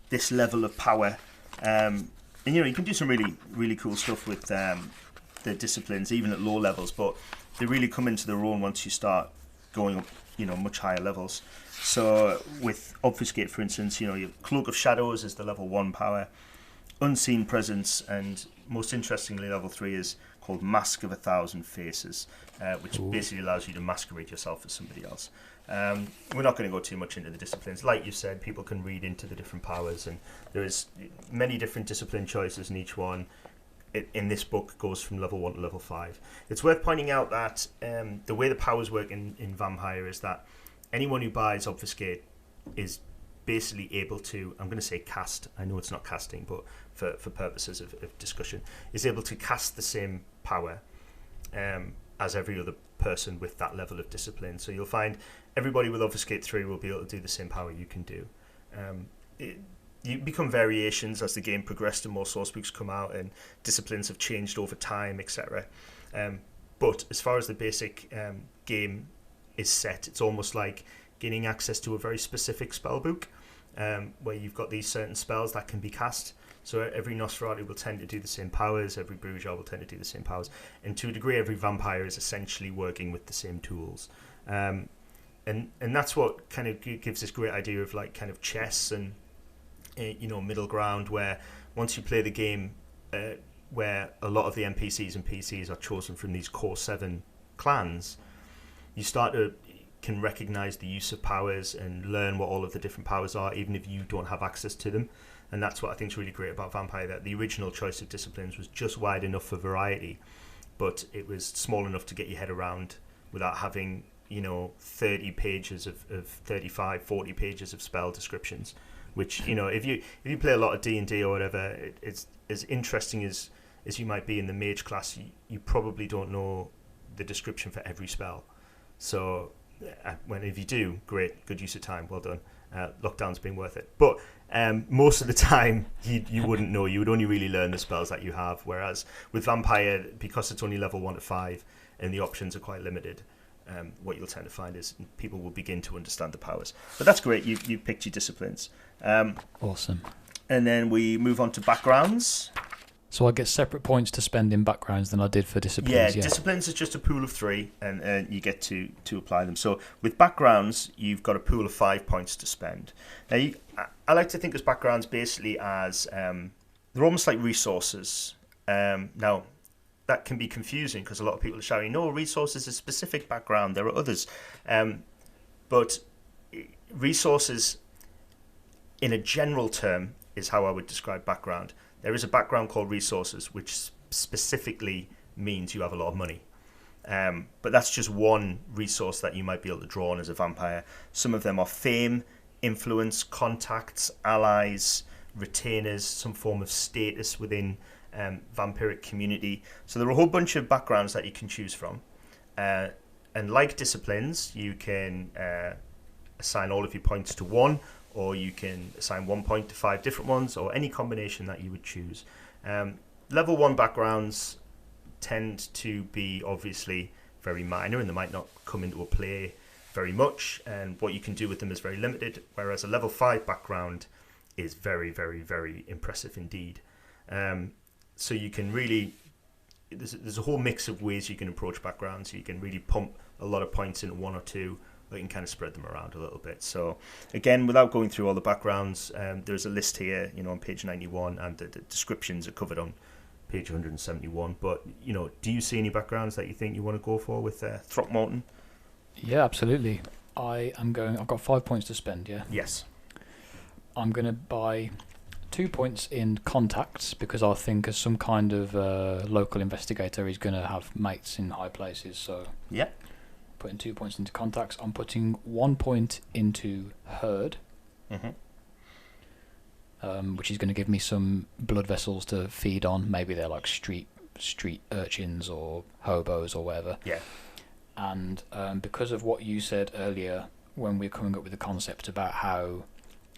[SPEAKER 2] this level of power. And you can do some really really cool stuff with the disciplines even at low levels, but they really come into their own once you start going up much higher levels. So with obfuscate, for instance, your cloak of shadows is the level 1 power. Unseen presence, and most interestingly, level 3 is called Mask of 1,000 Faces, which basically allows you to masquerade yourself as somebody else. We're not going to go too much into the disciplines. Like you said, people can read into the different powers, and there is many different discipline choices, and each one in this book goes from level 1 to level 5. It's worth pointing out that the way the powers work in Vampire is that anyone who buys Obfuscate is basically able to, I'm going to say cast, I know it's not casting, but for purposes of discussion, is able to cast the same power as every other person with that level of discipline. So you'll find everybody with Obfuscate 3 will be able to do the same power you can do. You become variations as the game progressed and more sourcebooks come out and disciplines have changed over time, etc. But as far as the basic game is set, it's almost like gaining access to a very specific spell book where you've got these certain spells that can be cast. So every Nosferatu will tend to do the same powers, every Bruja will tend to do the same powers, and to a degree every vampire is essentially working with the same tools. And that's what kind of gives this great idea of like kind of chess and middle ground, where once you play the game where a lot of the NPCs and PCs are chosen from these core 7 clans, you start to can recognize the use of powers and learn what all of the different powers are, even if you don't have access to them. And that's what I think is really great about Vampire, that the original choice of disciplines was just wide enough for variety, but it was small enough to get your head around without having 30 pages of 35, 40 pages of spell descriptions, which if you play a lot of D&D or whatever, it's as interesting as you might be in the mage class, you probably don't know the description for every spell. So if you do, great, good use of time, well done. Lockdown's been worth it. But most of the time, you wouldn't know. You would only really learn the spells that you have. Whereas with Vampire, because it's only level 1 to 5 and the options are quite limited, what you'll tend to find is people will begin to understand the powers. But that's great. You picked your disciplines.
[SPEAKER 1] Awesome.
[SPEAKER 2] And then we move on to backgrounds.
[SPEAKER 1] So I get separate points to spend in backgrounds than I did for disciplines.
[SPEAKER 2] Yeah, disciplines is just a pool of 3, and you get to apply them. So with backgrounds, you've got a pool of 5 points to spend. Now, I like to think of backgrounds basically as they're almost like resources. Now, that can be confusing because a lot of people are shouting, no, resources is a specific background, there are others. But resources, in a general term, is how I would describe background. There is a background called resources, which specifically means you have a lot of money. But that's just one resource that you might be able to draw on as a vampire. Some of them are fame, influence, contacts, allies, retainers, some form of status within vampiric community. So there are a whole bunch of backgrounds that you can choose from. And like disciplines, you can assign all of your points to one, or you can assign 1 point to 5 different ones, or any combination that you would choose. Level 1 backgrounds tend to be obviously very minor, and they might not come into a play very much, and what you can do with them is very limited, whereas a level 5 background is very, very, very impressive indeed. So you can really, there's a whole mix of ways you can approach backgrounds. You can really pump a lot of points into one or two, but you can kind of spread them around a little bit. So again, without going through all the backgrounds, there's a list here, on page 91, and the descriptions are covered on page 171. But do you see any backgrounds that you think you want to go for with Throckmorton?
[SPEAKER 1] Yeah, absolutely. I've got 5 points to spend. Yeah.
[SPEAKER 2] Yes.
[SPEAKER 1] I'm going to buy 2 points in contacts, because I think as some kind of local investigator, he's going to have mates in high places. So
[SPEAKER 2] yeah.
[SPEAKER 1] Putting 2 points into contacts. I'm putting 1 point into herd, which is going to give me some blood vessels to feed on. Maybe they're like street urchins or hobos or whatever.
[SPEAKER 2] Yeah.
[SPEAKER 1] And because of what you said earlier when we were coming up with the concept about how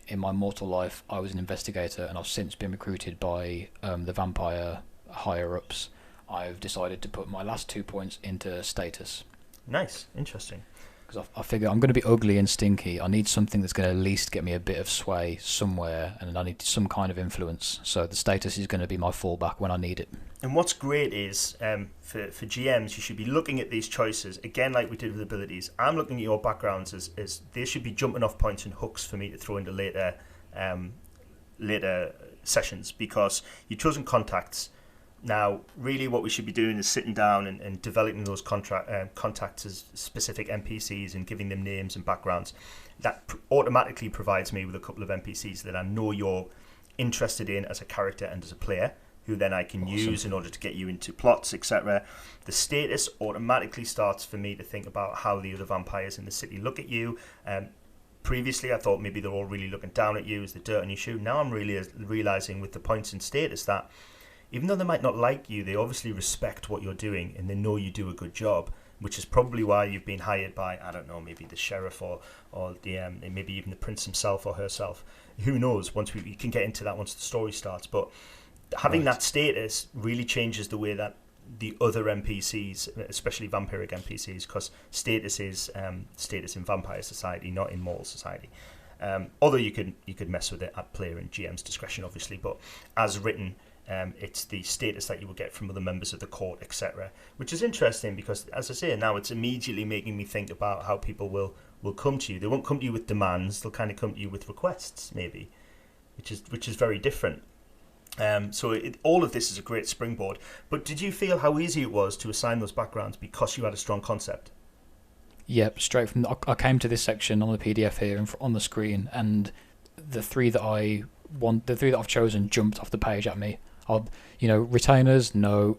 [SPEAKER 1] in my mortal life I was an investigator and I've since been recruited by the Vampire higher ups, I've decided to put my last 2 points into status.
[SPEAKER 2] Nice, interesting.
[SPEAKER 1] Because I figure I'm going to be ugly and stinky. I need something that's going to at least get me a bit of sway somewhere, and I need some kind of influence. So the status is going to be my fallback when I need it.
[SPEAKER 2] And what's great is, for GMs, you should be looking at these choices, again, like we did with abilities. I'm looking at your backgrounds as they should be jumping off points and hooks for me to throw into later sessions, because you've chosen contacts. Now, really what we should be doing is sitting down and developing those contacts as specific NPCs and giving them names and backgrounds. That automatically provides me with a couple of NPCs that I know you're interested in as a character and as a player, who then I can use in order to get you into plots, etc. The status automatically starts for me to think about how the other vampires in the city look at you. Previously, I thought maybe they're all really looking down at you as the dirt on your shoe. Now I'm really realising with the points and status that even though they might not like you, they obviously respect what you're doing and they know you do a good job, which is probably why you've been hired by, I don't know, maybe the sheriff or the maybe even the prince himself or herself. Who knows? We can get into that once the story starts. But having that status really changes the way that the other NPCs, especially vampiric NPCs, because status is status in vampire society, not in mortal society. Although you could mess with it at player and GM's discretion, obviously, but as written, it's the status that you will get from other members of the court, etc. Which is interesting because, as I say, now it's immediately making me think about how people will come to you. They won't come to you with demands; they'll kind of come to you with requests, maybe, which is very different. So all of this is a great springboard. But did you feel how easy it was to assign those backgrounds because you had a strong concept?
[SPEAKER 1] Yep, straight from I came to this section on the PDF here on the screen, and the three that I've chosen jumped off the page at me. Retainers, no.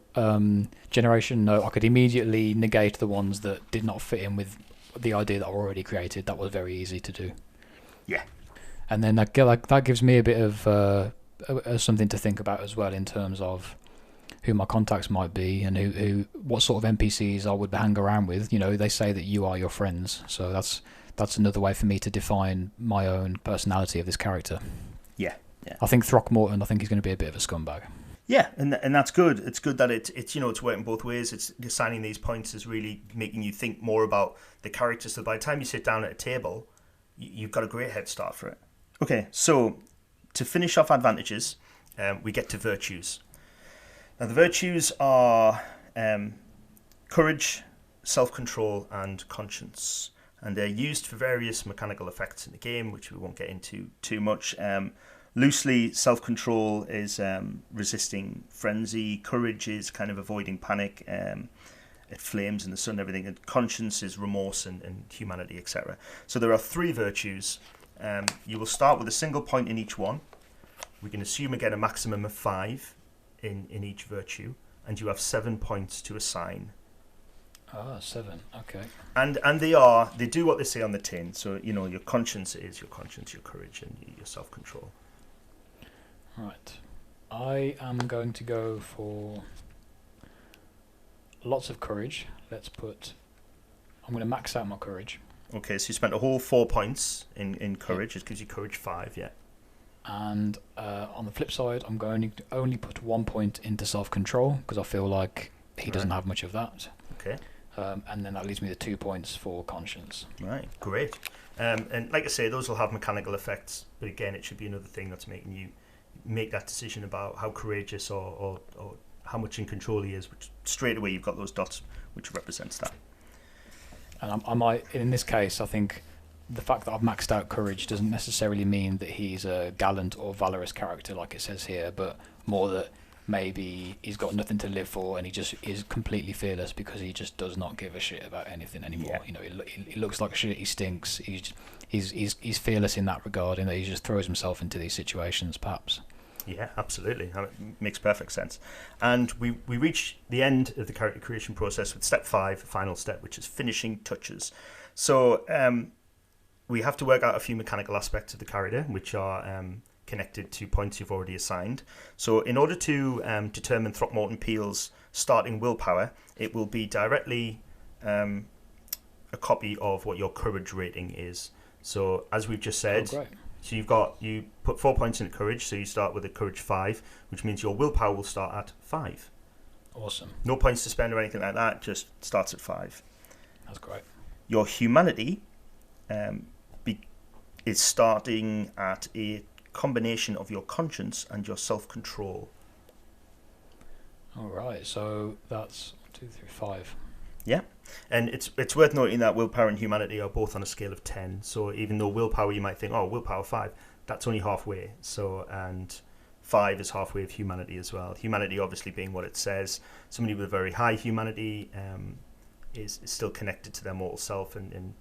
[SPEAKER 1] Generation, no. I could immediately negate the ones that did not fit in with the idea that I already created. That was very easy to do.
[SPEAKER 2] Yeah.
[SPEAKER 1] And then that gives me a bit of something to think about as well in terms of who my contacts might be and what sort of NPCs I would hang around with. They say that you are your friends, so that's another way for me to define my own personality of this character.
[SPEAKER 2] Yeah.
[SPEAKER 1] I think Throckmorton, I think he's going to be a bit of a scumbag.
[SPEAKER 2] Yeah, and that's good. It's good that it's working both ways. It's assigning these points is really making you think more about the character. So by the time you sit down at a table, you've got a great head start for it. Okay, so to finish off advantages, we get to virtues. Now the virtues are courage, self-control, and conscience. And they're used for various mechanical effects in the game, which we won't get into too much. Loosely, self-control is resisting frenzy. Courage is kind of avoiding panic. It flames in the sun and everything. And conscience is remorse and humanity, etc. So there are 3 virtues. You will start with a single point in each one. We can assume again a maximum of 5 in each virtue. And you have 7 points to assign.
[SPEAKER 1] 7. Okay.
[SPEAKER 2] And they do what they say on the tin. So, your conscience is your conscience, your courage, and your self-control.
[SPEAKER 1] Right. I am going to go for lots of courage. I'm going to max out my courage.
[SPEAKER 2] Okay, so you spent a whole 4 points in courage. It gives you courage 5, yeah.
[SPEAKER 1] And on the flip side, I'm going to only put 1 point into self-control because I feel like he doesn't have much of that.
[SPEAKER 2] Okay.
[SPEAKER 1] And then that leaves me the 2 points for conscience.
[SPEAKER 2] Right, great. And like I say, those will have mechanical effects, but again, it should be another thing that's making you make that decision about how courageous or how much in control he is, which straight away you've got those dots, which represents that.
[SPEAKER 1] And I might, in this case, I think the fact that I've maxed out courage doesn't necessarily mean that he's a gallant or valorous character like it says here, but more that maybe he's got nothing to live for and he just is completely fearless because he just does not give a shit about anything anymore.
[SPEAKER 2] Yeah.
[SPEAKER 1] He looks like shit, he stinks, he's fearless in that regard, in that he just throws himself into these situations perhaps.
[SPEAKER 2] Yeah, absolutely. It makes perfect sense. And we reach the end of the character creation process with step 5, final step, which is finishing touches. So we have to work out a few mechanical aspects of the character, which are connected to points you've already assigned. So in order to determine Throckmorton Peele's starting willpower, it will be directly a copy of what your courage rating is. So as we've just said, So you put 4 points into courage, so you start with a courage 5, which means your willpower will start at 5.
[SPEAKER 1] Awesome.
[SPEAKER 2] No points to spend or anything like that, just starts at 5.
[SPEAKER 1] That's great.
[SPEAKER 2] Your humanity is starting at a combination of your conscience and your self-control.
[SPEAKER 1] All right, so that's 1, 2, 3, 5.
[SPEAKER 2] Yeah, and it's worth noting that willpower and humanity are both on a scale of 10. So even though willpower, you might think, oh, willpower 5, that's only halfway. So, and 5 is halfway of humanity as well. Humanity obviously being what it says. Somebody with a very high humanity is still connected to their mortal self and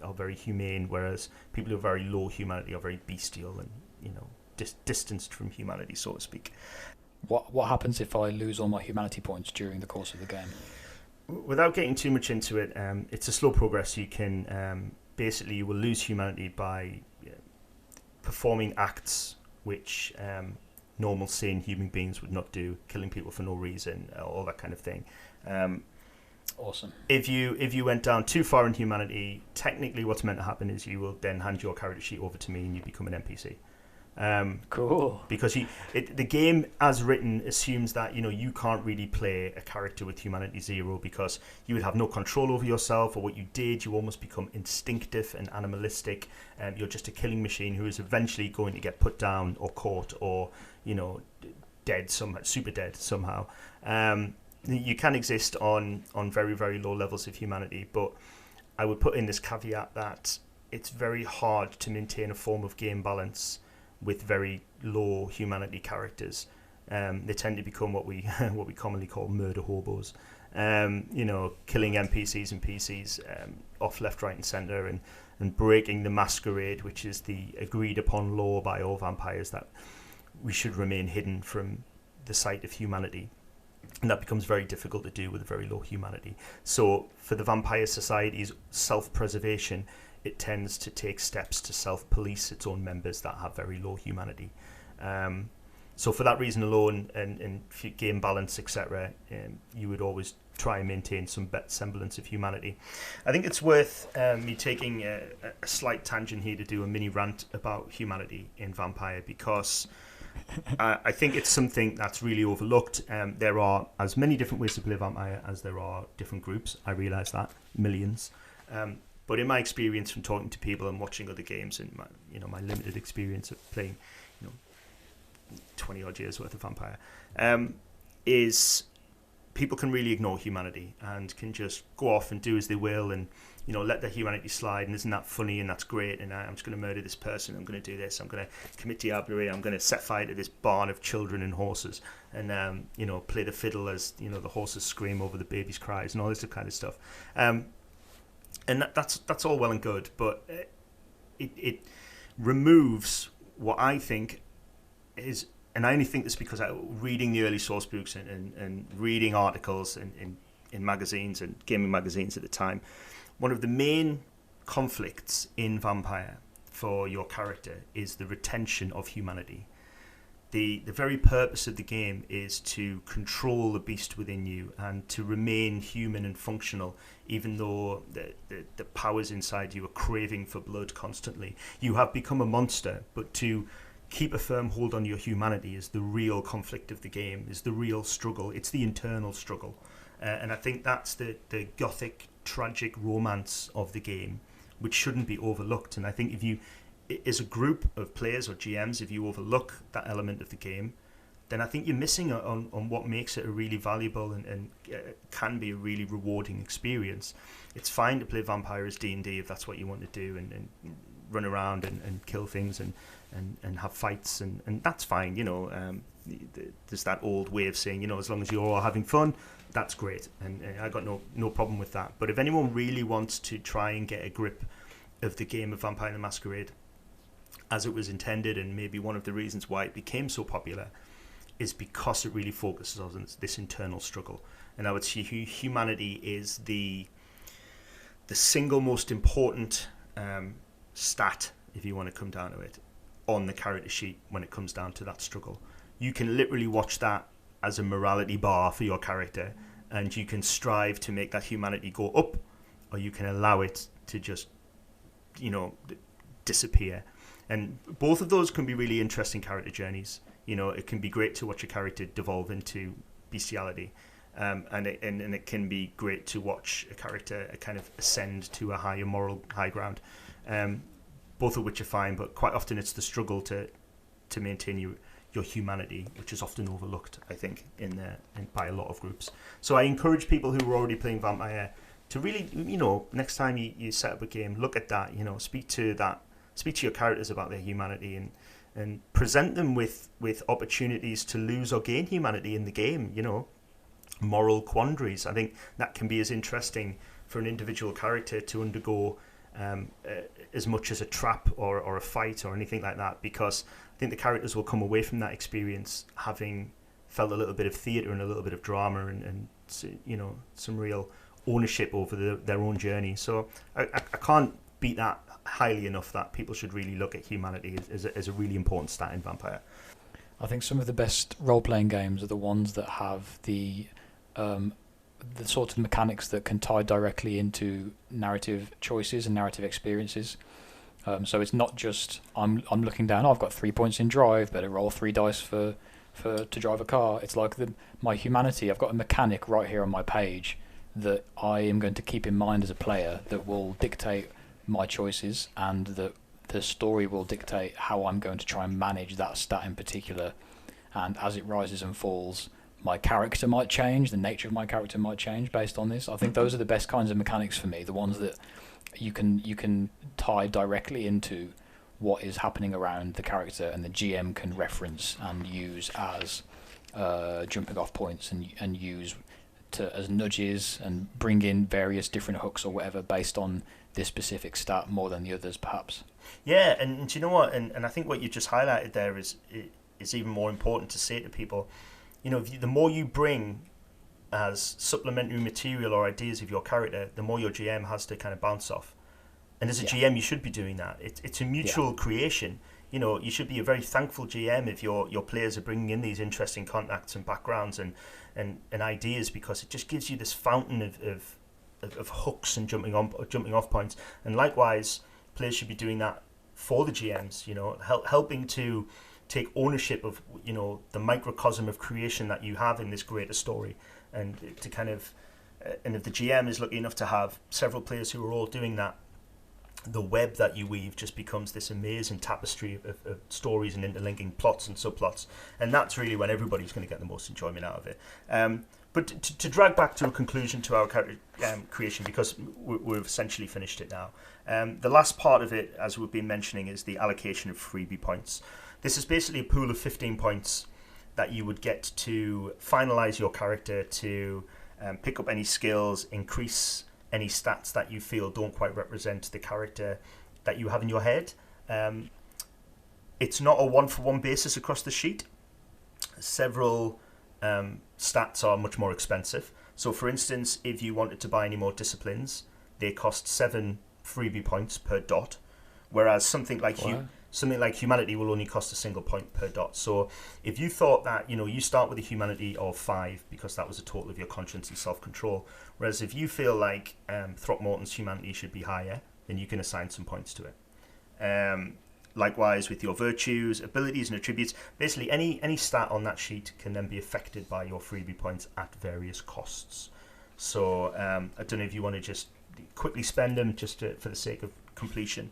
[SPEAKER 2] are very humane, whereas people who have very low humanity are very bestial and, you know, distanced from humanity, so to speak.
[SPEAKER 1] What happens if I lose all my humanity points during the course of the game?
[SPEAKER 2] Without getting too much into it, it's a slow progress. You can basically you will lose humanity by performing acts which normal sane human beings would not do, killing people for no reason, all that kind of thing.
[SPEAKER 1] Awesome.
[SPEAKER 2] If you went down too far in humanity, technically what's meant to happen is you will then hand your character sheet over to me and you become an NPC.
[SPEAKER 1] Cool.
[SPEAKER 2] Because the game as written assumes that, you know, you can't really play a character with humanity 0 because you would have no control over yourself or what you did. You almost become instinctive and animalistic. You're just a killing machine who is eventually going to get put down or caught or, you know, dead somehow, super dead somehow. You can exist on very, very low levels of humanity, but I would put in this caveat that it's very hard to maintain a form of game balance with very low humanity characters. They tend to become what we commonly call murder hobos. You know, killing NPCs and PCs off left, right, and centre, and breaking the masquerade, which is the agreed upon law by all vampires that we should remain hidden from the sight of humanity. And that becomes very difficult to do with very low humanity. So for the vampire society's self-preservation, it tends to take steps to self-police its own members that have very low humanity. So for that reason alone, and game balance, etc., you would always try and maintain some semblance of humanity. I think it's worth me taking a slight tangent here to do a mini rant about humanity in Vampire, because I think it's something that's really overlooked. There are as many different ways to play Vampire as there are different groups. I realise that, millions. But in my experience from talking to people and watching other games, and my limited experience of playing, 20 odd years worth of Vampire, is people can really ignore humanity and can just go off and do as they will, and let their humanity slide. And isn't that funny? And that's great. And I'm just going to murder this person. I'm going to do this. I'm going to commit diablerie. I'm going to set fire to this barn of children and horses, and play the fiddle as the horses scream over the baby's cries and all this kind of stuff. And that's all well and good, but it removes what I think is, and I only think this because I reading the early source books and reading articles in magazines and gaming magazines at the time, one of the main conflicts in Vampire for your character is the retention of humanity. The very purpose of the game is to control the beast within you and to remain human and functional, even though the powers inside you are craving for blood constantly. You have become a monster, but to keep a firm hold on your humanity is the real conflict of the game, is the real struggle. It's the internal struggle. And I think that's the gothic, tragic romance of the game, which shouldn't be overlooked. And I think if you, as a group of players or GMs, if you overlook that element of the game, then I think you're missing on what makes it a really valuable and can be a really rewarding experience. It's fine to play Vampire as D&D if that's what you want to do, and run around and kill things and have fights, and that's fine. There's that old way of saying, as long as you're all having fun, that's great, and I got no problem with that. But if anyone really wants to try and get a grip of the game of Vampire the Masquerade as it was intended, and maybe one of the reasons why it became so popular is because it really focuses on this internal struggle. And I would say humanity is the single most important stat, if you want to come down to it, on the character sheet when it comes down to that struggle. You can literally watch that as a morality bar for your character, and you can strive to make that humanity go up, or you can allow it to just disappear. And both of those can be really interesting character journeys. It can be great to watch a character devolve into bestiality, and it can be great to watch a character kind of ascend to a higher moral high ground. Both of which are fine, but quite often it's the struggle to maintain your humanity, which is often overlooked, I think, by a lot of groups. So I encourage people who are already playing Vampire to really, next time you set up a game, look at that, speak to your characters about their humanity and present them with opportunities to lose or gain humanity in the game, moral quandaries. I think that can be as interesting for an individual character to undergo as much as a trap or a fight or anything like that, because I think the characters will come away from that experience having felt a little bit of theatre and a little bit of drama and some real ownership over their own journey. So I can't beat that highly enough, that people should really look at humanity as a really important stat in Vampire.
[SPEAKER 1] I think some of the best role-playing games are the ones that have the sort of mechanics that can tie directly into narrative choices and narrative experiences. So it's not just I'm looking down, I've got 3 points in drive, better roll 3 dice to drive a car. It's like my humanity. I've got a mechanic right here on my page that I am going to keep in mind as a player that will dictate my choices, and that the story will dictate how I'm going to try and manage that stat in particular. And as it rises and falls, my character might change, the nature of my character might change based on this. I think those are the best kinds of mechanics for me, the ones that you can tie directly into what is happening around the character, and the GM can reference and use as jumping off points and use as nudges and bring in various different hooks or whatever based on this specific stat more than the others, perhaps.
[SPEAKER 2] Yeah, and do you know what? And I think what you just highlighted there is even more important to say to people. The more you bring as supplementary material or ideas of your character, the more your GM has to kind of bounce off. And as a GM, you should be doing that. It's a mutual creation. You should be a very thankful GM if your players are bringing in these interesting contacts and backgrounds and ideas, because it just gives you this fountain of hooks and jumping off points. And likewise, players should be doing that for the GMs. Helping to take ownership of the microcosm of creation that you have in this greater story, and to kind of and if the GM is lucky enough to have several players who are all doing that, the web that you weave just becomes this amazing tapestry of stories and interlinking plots and subplots, and that's really when everybody's going to get the most enjoyment out of it. But to drag back to a conclusion to our character creation, because we've essentially finished it now, the last part of it, as we've been mentioning, is the allocation of freebie points. This is basically a pool of 15 points that you would get to finalise your character, to pick up any skills, increase any stats that you feel don't quite represent the character that you have in your head. It's not a one-for-one basis across the sheet. Several stats are much more expensive. So, for instance, if you wanted to buy any more disciplines, they cost 7 freebie points per dot, whereas something like humanity will only cost a single point per dot. So if you thought that, you start with a humanity of 5 because that was a total of your conscience and self-control, whereas if you feel like Throckmorton's humanity should be higher, then you can assign some points to it. Likewise with your virtues, abilities and attributes, basically any stat on that sheet can then be affected by your freebie points at various costs. So I don't know if you want to just quickly spend them just for the sake of completion.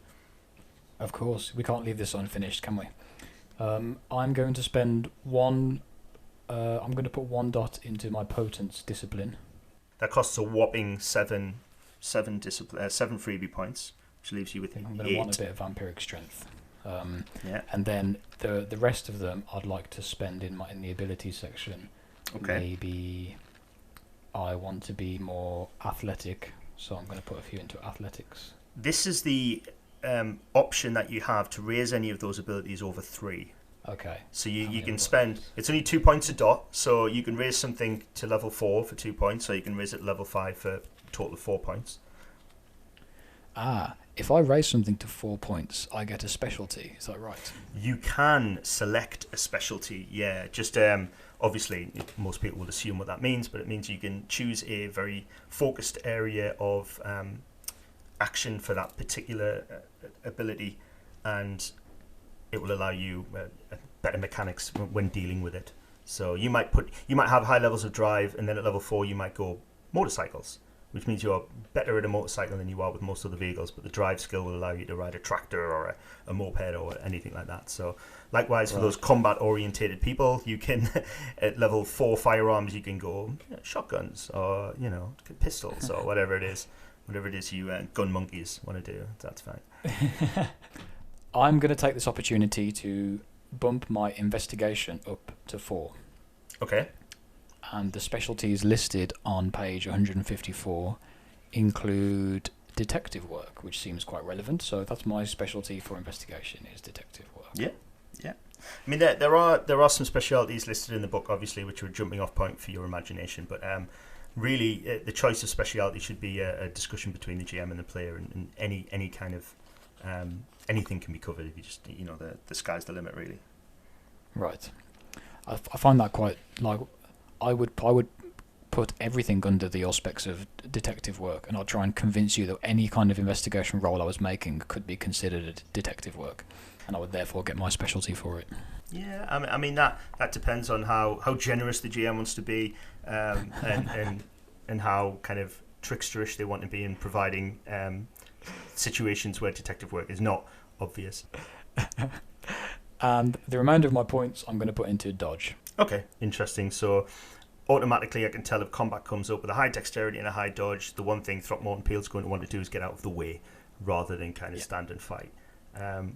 [SPEAKER 1] Of course, we can't leave this unfinished, can we? I'm going to spend one. I'm going to put 1 dot into my potence discipline.
[SPEAKER 2] That costs a whopping 7 freebie points, which leaves you with 8.
[SPEAKER 1] I'm going to want a bit of vampiric strength.
[SPEAKER 2] Yeah.
[SPEAKER 1] And then the rest of them I'd like to spend in the abilities section.
[SPEAKER 2] Okay.
[SPEAKER 1] Maybe I want to be more athletic, so I'm going to put a few into athletics.
[SPEAKER 2] This is the option that you have to raise any of those abilities over 3.
[SPEAKER 1] Okay.
[SPEAKER 2] So you can spend, it's only 2 points a dot, so you can raise something to level 4 for 2 points, or you can raise it to level 5 for a total of 4 points.
[SPEAKER 1] If I raise something to 4 points, I get a specialty. Is that right?
[SPEAKER 2] You can select a specialty, yeah. Just obviously, most people will assume what that means, but it means you can choose a very focused area of action for that particular ability, and it will allow you better mechanics when dealing with it. So you might have high levels of drive, and then at level 4 you might go motorcycles, which means you're better at a motorcycle than you are with most other vehicles, but the drive skill will allow you to ride a tractor or a moped or anything like that. So likewise, for those combat-orientated people, you can, at level 4 firearms, you can go shotguns or, pistols or whatever it is you gun monkeys want to do. That's fine.
[SPEAKER 1] I'm going to take this opportunity to bump my investigation up to 4.
[SPEAKER 2] Okay.
[SPEAKER 1] And the specialties listed on page 154 include detective work, which seems quite relevant. So that's my specialty for investigation, is detective work.
[SPEAKER 2] Yeah. I mean, there are some specialities listed in the book, obviously, which are a jumping off point for your imagination. But really, the choice of speciality should be a discussion between the GM and the player, and any kind of anything can be covered if you just the sky's the limit, really.
[SPEAKER 1] Right. I find that quite like. I would put everything under the aspects of detective work, and I'll try and convince you that any kind of investigation role I was making could be considered detective work, and I would therefore get my specialty for it.
[SPEAKER 2] Yeah, I mean that depends on how generous the GM wants to be, and how kind of tricksterish they want to be in providing situations where detective work is not obvious.
[SPEAKER 1] And the remainder of my points I'm going to put into dodge.
[SPEAKER 2] Okay, interesting. So automatically I can tell if combat comes up with a high dexterity and a high dodge, the one thing Throckmorton Peele's going to want to do is get out of the way rather than kind of stand and fight.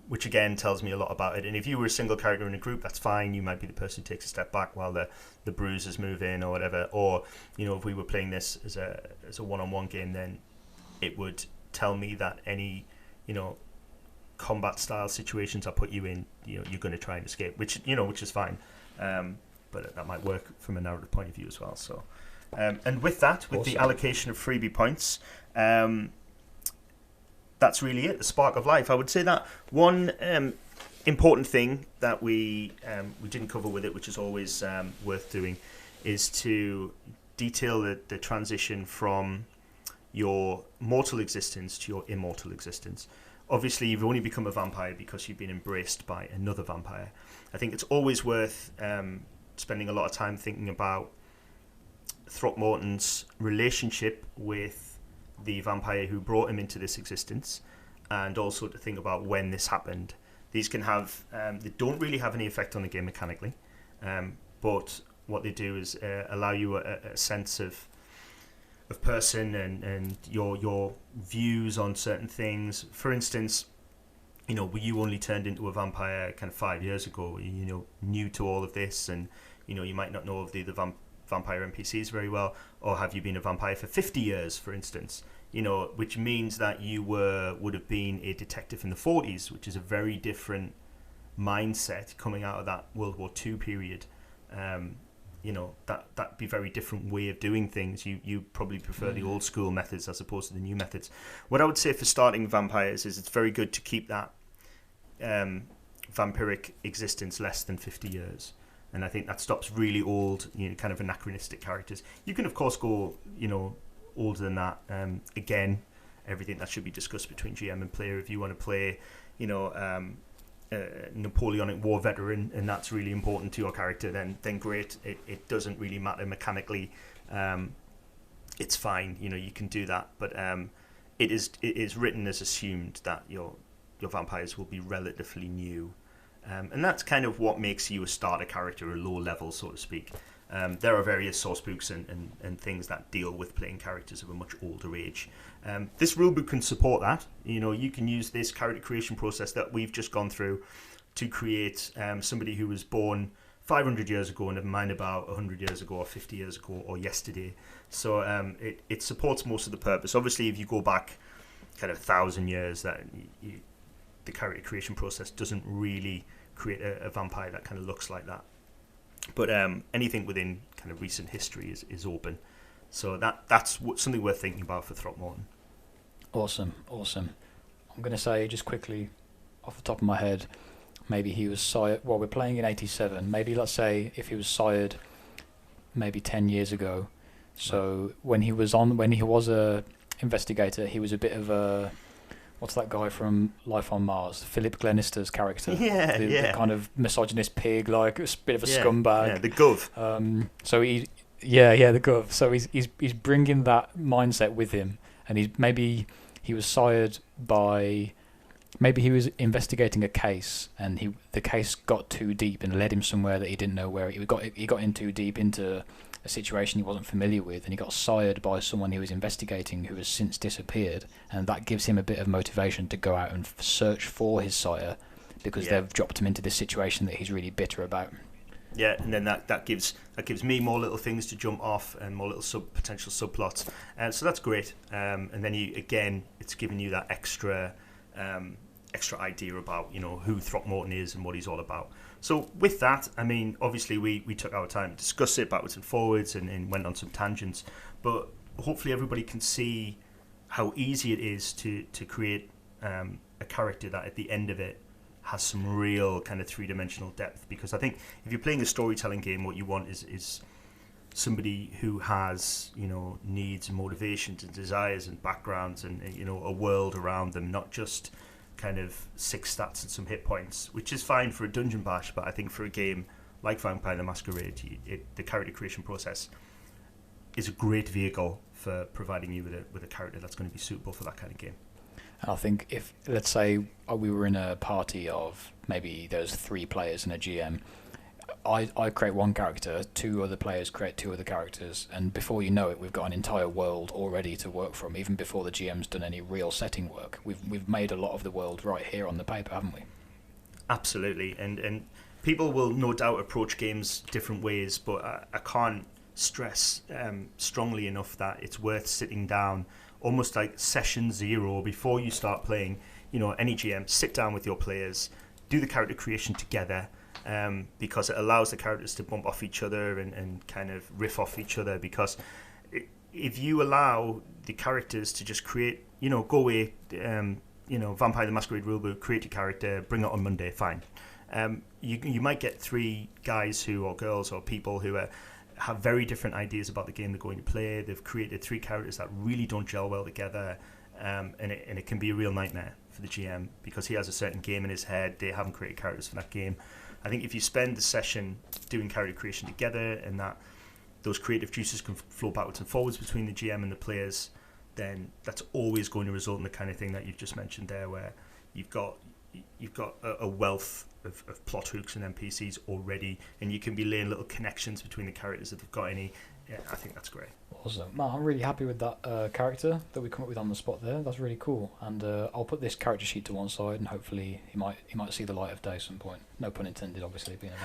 [SPEAKER 2] Which again tells me a lot about it. And if you were a single character in a group, that's fine. You might be the person who takes a step back while the bruisers move in or whatever. Or, if we were playing this as a one-on-one game, then it would tell me that any, combat style situations I put you in, you're going to try and escape, which is fine. But that might work from a narrative point of view as well. So, and with that, with the allocation of freebie points, that's really it. The spark of life. I would say that one important thing that we didn't cover with it, which is always worth doing, is to detail the transition from your mortal existence to your immortal existence. Obviously, you've only become a vampire because you've been embraced by another vampire. I think it's always worth spending a lot of time thinking about Throckmorton's relationship with the vampire who brought him into this existence, and also to think about when this happened. These can have, they don't really have any effect on the game mechanically, but what they do is allow you a sense of person and your views on certain things. For instance, you only turned into a vampire kind of 5 years ago, new to all of this, and you might not know of the vampire NPCs very well, or have you been a vampire for 50 years, for instance, which means that you would have been a detective in the 40s, which is a very different mindset coming out of that World War II period. That'd be a very different way of doing things. You probably prefer the old school methods as opposed to the new methods. What I would say for starting vampires is it's very good to keep that vampiric existence less than 50 years. And I think that stops really old, kind of anachronistic characters. You can, of course, go, older than that. Again, everything that should be discussed between GM and player. If you want to play, Napoleonic War veteran, and that's really important to your character, then great. It doesn't really matter mechanically. It's fine. You can do that. But it is written as assumed that your vampires will be relatively new. And that's kind of what makes you a starter character, a low level, so to speak. There are various source books and things that deal with playing characters of a much older age. This rulebook can support that. You can use this character creation process that we've just gone through to create somebody who was born 500 years ago, never mind about 100 years ago or 50 years ago or yesterday. So it supports most of the purpose. Obviously, if you go back kind of 1,000 years, that the character creation process doesn't really create a vampire that kind of looks like that. But anything within kind of recent history is open. So that's something worth thinking about for Throckmorton.
[SPEAKER 1] Awesome. I'm going to say just quickly, off the top of my head, maybe he was sired... Well, we're playing in 87. Maybe let's say if he was sired maybe 10 years ago. So when he was a investigator, he was a bit of a... what's that guy from Life on Mars? Philip Glenister's character.
[SPEAKER 2] The
[SPEAKER 1] kind of misogynist pig, like a bit of a scumbag.
[SPEAKER 2] Yeah, the Gov.
[SPEAKER 1] So the Gov. So he's bringing that mindset with him, and he was sired by. Maybe he was investigating a case, and the case got too deep and led him somewhere that he didn't know where. He got in too deep into a situation he wasn't familiar with, and he got sired by someone he was investigating who has since disappeared, and that gives him a bit of motivation to go out and search for his sire, because they've dropped him into this situation that he's really bitter about.
[SPEAKER 2] Yeah, and then that gives me more little things to jump off and more little potential subplots, so that's great. And then it's giving you that extra idea about who Throckmorton is and what he's all about. So with that, I mean, obviously we took our time to discuss it backwards and forwards and went on some tangents, but hopefully everybody can see how easy it is to create a character that at the end of it has some real kind of three-dimensional depth. Because I think if you're playing a storytelling game, what you want is somebody who has needs and motivations and desires and backgrounds and a world around them, not just kind of 6 stats and some hit points, which is fine for a dungeon bash, but I think for a game like Vampire the Masquerade, the character creation process is a great vehicle for providing you with a character that's going to be suitable for that kind of game.
[SPEAKER 1] And I think if, let's say, we were in a party of maybe there's 3 players and a GM, I create one character, 2 other players create 2 other characters, and before you know it, we've got an entire world already to work from, even before the GM's done any real setting work. We've made a lot of the world right here on the paper, haven't we?
[SPEAKER 2] Absolutely, and people will no doubt approach games different ways, but I can't stress strongly enough that it's worth sitting down, almost like session 0 before you start playing. Any GM, sit down with your players, do the character creation together. Because it allows the characters to bump off each other and kind of riff off each other. Because if you allow the characters to just create, go away, Vampire the Masquerade rulebook, create your character, bring it on Monday, fine. You might get 3 guys or girls or people who have very different ideas about the game they're going to play. They've created 3 characters that really don't gel well together, and it can be a real nightmare for the GM because he has a certain game in his head. They haven't created characters for that game. I think if you spend the session doing character creation together and that those creative juices can flow backwards and forwards between the GM and the players, then that's always going to result in the kind of thing that you've just mentioned there, where you've got a wealth of plot hooks and NPCs already, and you can be laying little connections between the characters if they've got any. Yeah, I think that's great.
[SPEAKER 1] Awesome. Man, I'm really happy with that character that we come up with on the spot there. That's really cool. And I'll put this character sheet to one side, and hopefully he might see the light of day at some point. No pun intended, obviously, being a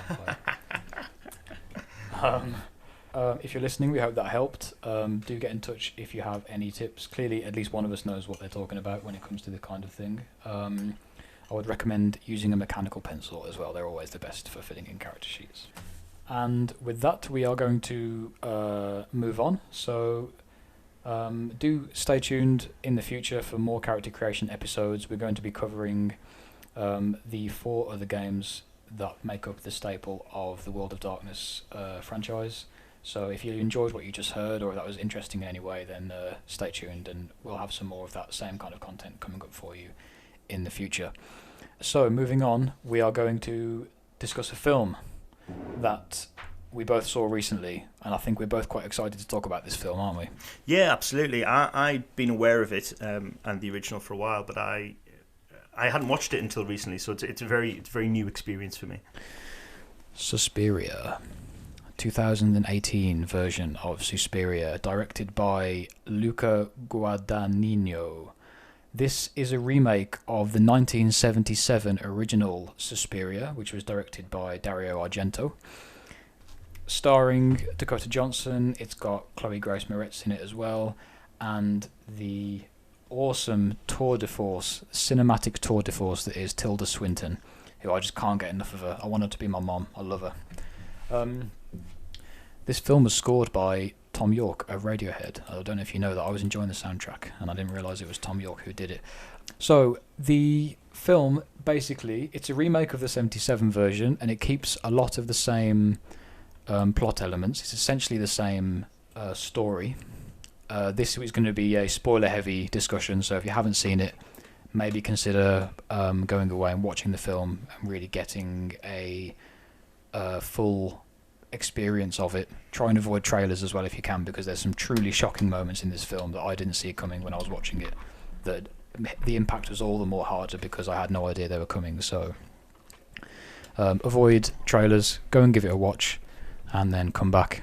[SPEAKER 1] vampire. If you're listening, we hope that helped. Do get in touch if you have any tips. Clearly, at least one of us knows what they're talking about when it comes to this kind of thing. I would recommend using a mechanical pencil as well. They're always the best for filling in character sheets. And with that, we are going to move on. So do stay tuned in the future for more character creation episodes. We're going to be covering the 4 other games that make up the staple of the World of Darkness franchise. So if you enjoyed what you just heard, or that was interesting in any way, then stay tuned, and we'll have some more of that same kind of content coming up for you in the future. So moving on, we are going to discuss a film that we both saw recently, and I think we're both quite excited to talk about this film, aren't we?
[SPEAKER 2] Yeah, absolutely. I'd been aware of it and the original for a while, but I hadn't watched it until recently, so it's a very new experience for me.
[SPEAKER 1] Suspiria, 2018 version of Suspiria, directed by Luca Guadagnino. This is a remake of the 1977 original Suspiria, which was directed by Dario Argento. Starring Dakota Johnson, it's got Chloe Grace Moretz in it as well, and the awesome tour de force, cinematic tour de force that is Tilda Swinton, who I just can't get enough of her. I want her to be my mom. I love her. This film was scored by Tom York of Radiohead. I don't know if you know that. I was enjoying the soundtrack and I didn't realise it was Tom York who did it. So the film, basically, it's a remake of the 77 version, and it keeps a lot of the same plot elements. It's essentially the same story. This is going to be a spoiler-heavy discussion, so if you haven't seen it, maybe consider going away and watching the film and really getting a full experience of it. Try and avoid trailers as well if you can, because there's some truly shocking moments in this film that I didn't see coming when I was watching it. That the impact was all the more harder because I had no idea they were coming. So avoid trailers, go and give it a watch, and then come back.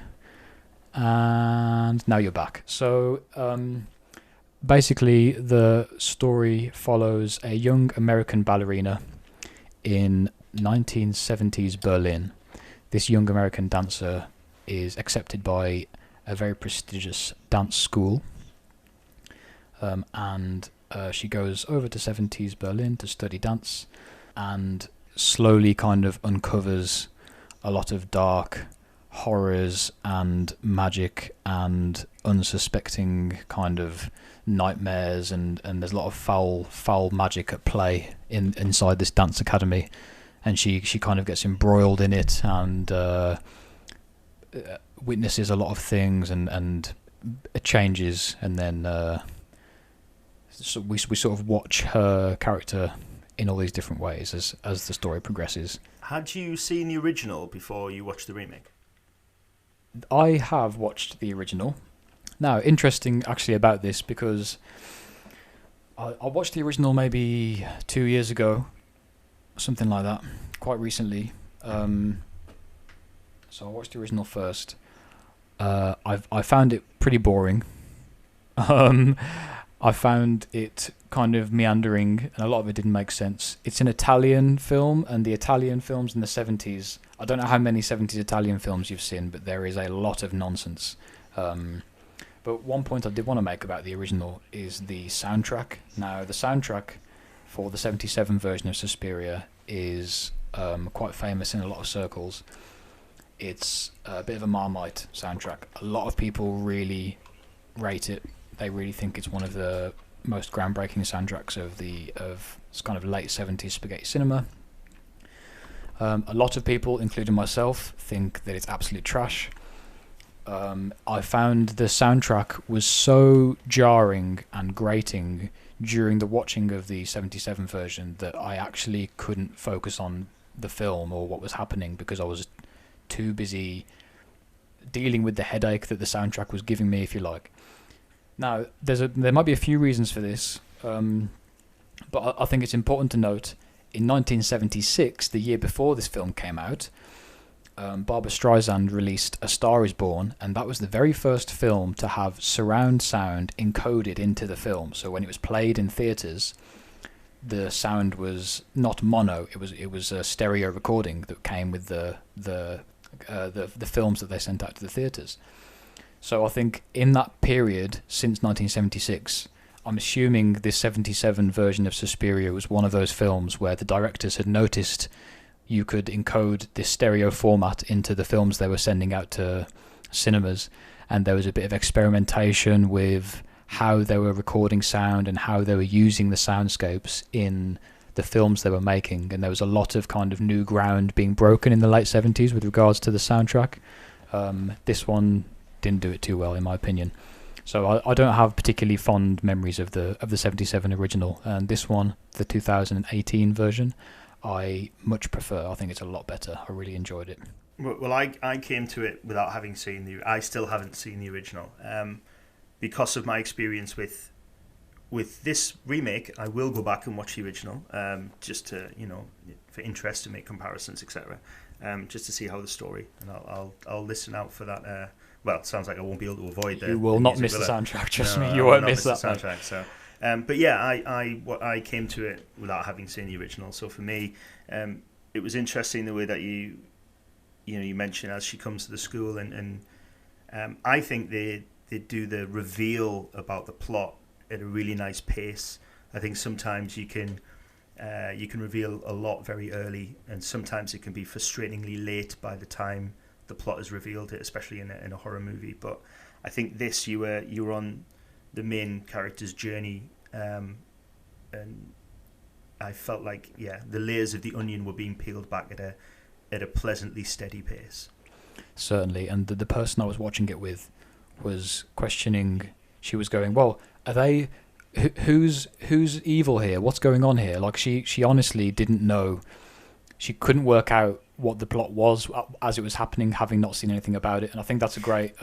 [SPEAKER 1] And now you're back. So basically the story follows a young American ballerina in 1970s Berlin. This young American dancer is accepted by a very prestigious dance school, and she goes over to 70s Berlin to study dance, and slowly kind of uncovers a lot of dark horrors and magic and unsuspecting kind of nightmares, and there's a lot of foul magic at play inside this dance academy, and she kind of gets embroiled in it and witnesses a lot of things, and it changes, and then so we sort of watch her character in all these different ways as the story progresses.
[SPEAKER 2] Had you seen the original before you watched the remake?
[SPEAKER 1] I have watched the original. Now, interesting actually about this, because I watched the original maybe 2 years ago, something like that, quite recently. So I watched the original first. I found it pretty boring. I found it kind of meandering, and a lot of it didn't make sense. It's an Italian film, and the Italian films in the 70s, I don't know how many 70s Italian films you've seen, but there is a lot of nonsense. But one point I did want to make about the original is the soundtrack. Now, the soundtrack for the 77 version of Suspiria is quite famous in a lot of circles. It's a bit of a Marmite soundtrack. A lot of people really rate it. They really think it's one of the most groundbreaking soundtracks of kind of late 70s spaghetti cinema. A lot of people, including myself, think that it's absolute trash. I found the soundtrack was so jarring and grating during the watching of the 77 version that I actually couldn't focus on the film or what was happening, because I was too busy dealing with the headache that the soundtrack was giving me, if you like. Now, there might be a few reasons for this, but I think it's important to note, in 1976, the year before this film came out, Barbra Streisand released A Star Is Born, and that was the very first film to have surround sound encoded into the film. So when it was played in theatres, the sound was not mono; it was a stereo recording that came with the films that they sent out to the theatres. So I think in that period, since 1976, I'm assuming this 77 version of Suspiria was one of those films where the directors had noticed you could encode this stereo format into the films they were sending out to cinemas, and there was a bit of experimentation with how they were recording sound and how they were using the soundscapes in the films they were making, and there was a lot of kind of new ground being broken in the late 70s with regards to the soundtrack. This one didn't do it too well, in my opinion. So I don't have particularly fond memories of the 77 original, and this one, the 2018 version, I much prefer. I think it's a lot better. I really enjoyed it.
[SPEAKER 2] Well, I came to it without having seen I still haven't seen the original. Because of my experience with this remake, I will go back and watch the original, just to, for interest, to make comparisons, etc. Just to see how the story, and I'll listen out for that. Well, it sounds like I won't be able to avoid the.
[SPEAKER 1] You will not miss the soundtrack. Trust me, you won't miss that
[SPEAKER 2] soundtrack. So, but yeah, I came to it without having seen the original. So for me, it was interesting the way that you mentioned as she comes to the school, and I think they do the reveal about the plot at a really nice pace. I think sometimes you can reveal a lot very early, and sometimes it can be frustratingly late by the time the plot is revealed, especially in a horror movie. But I think this, you were on the main character's journey, and I felt like the layers of the onion were being peeled back at a pleasantly steady pace.
[SPEAKER 1] Certainly, and the person I was watching it with was questioning. She was going, "Well, are they who's evil here? What's going on here? Like she honestly didn't know. She couldn't work out what the plot was as it was happening, having not seen anything about it. And I think that's a great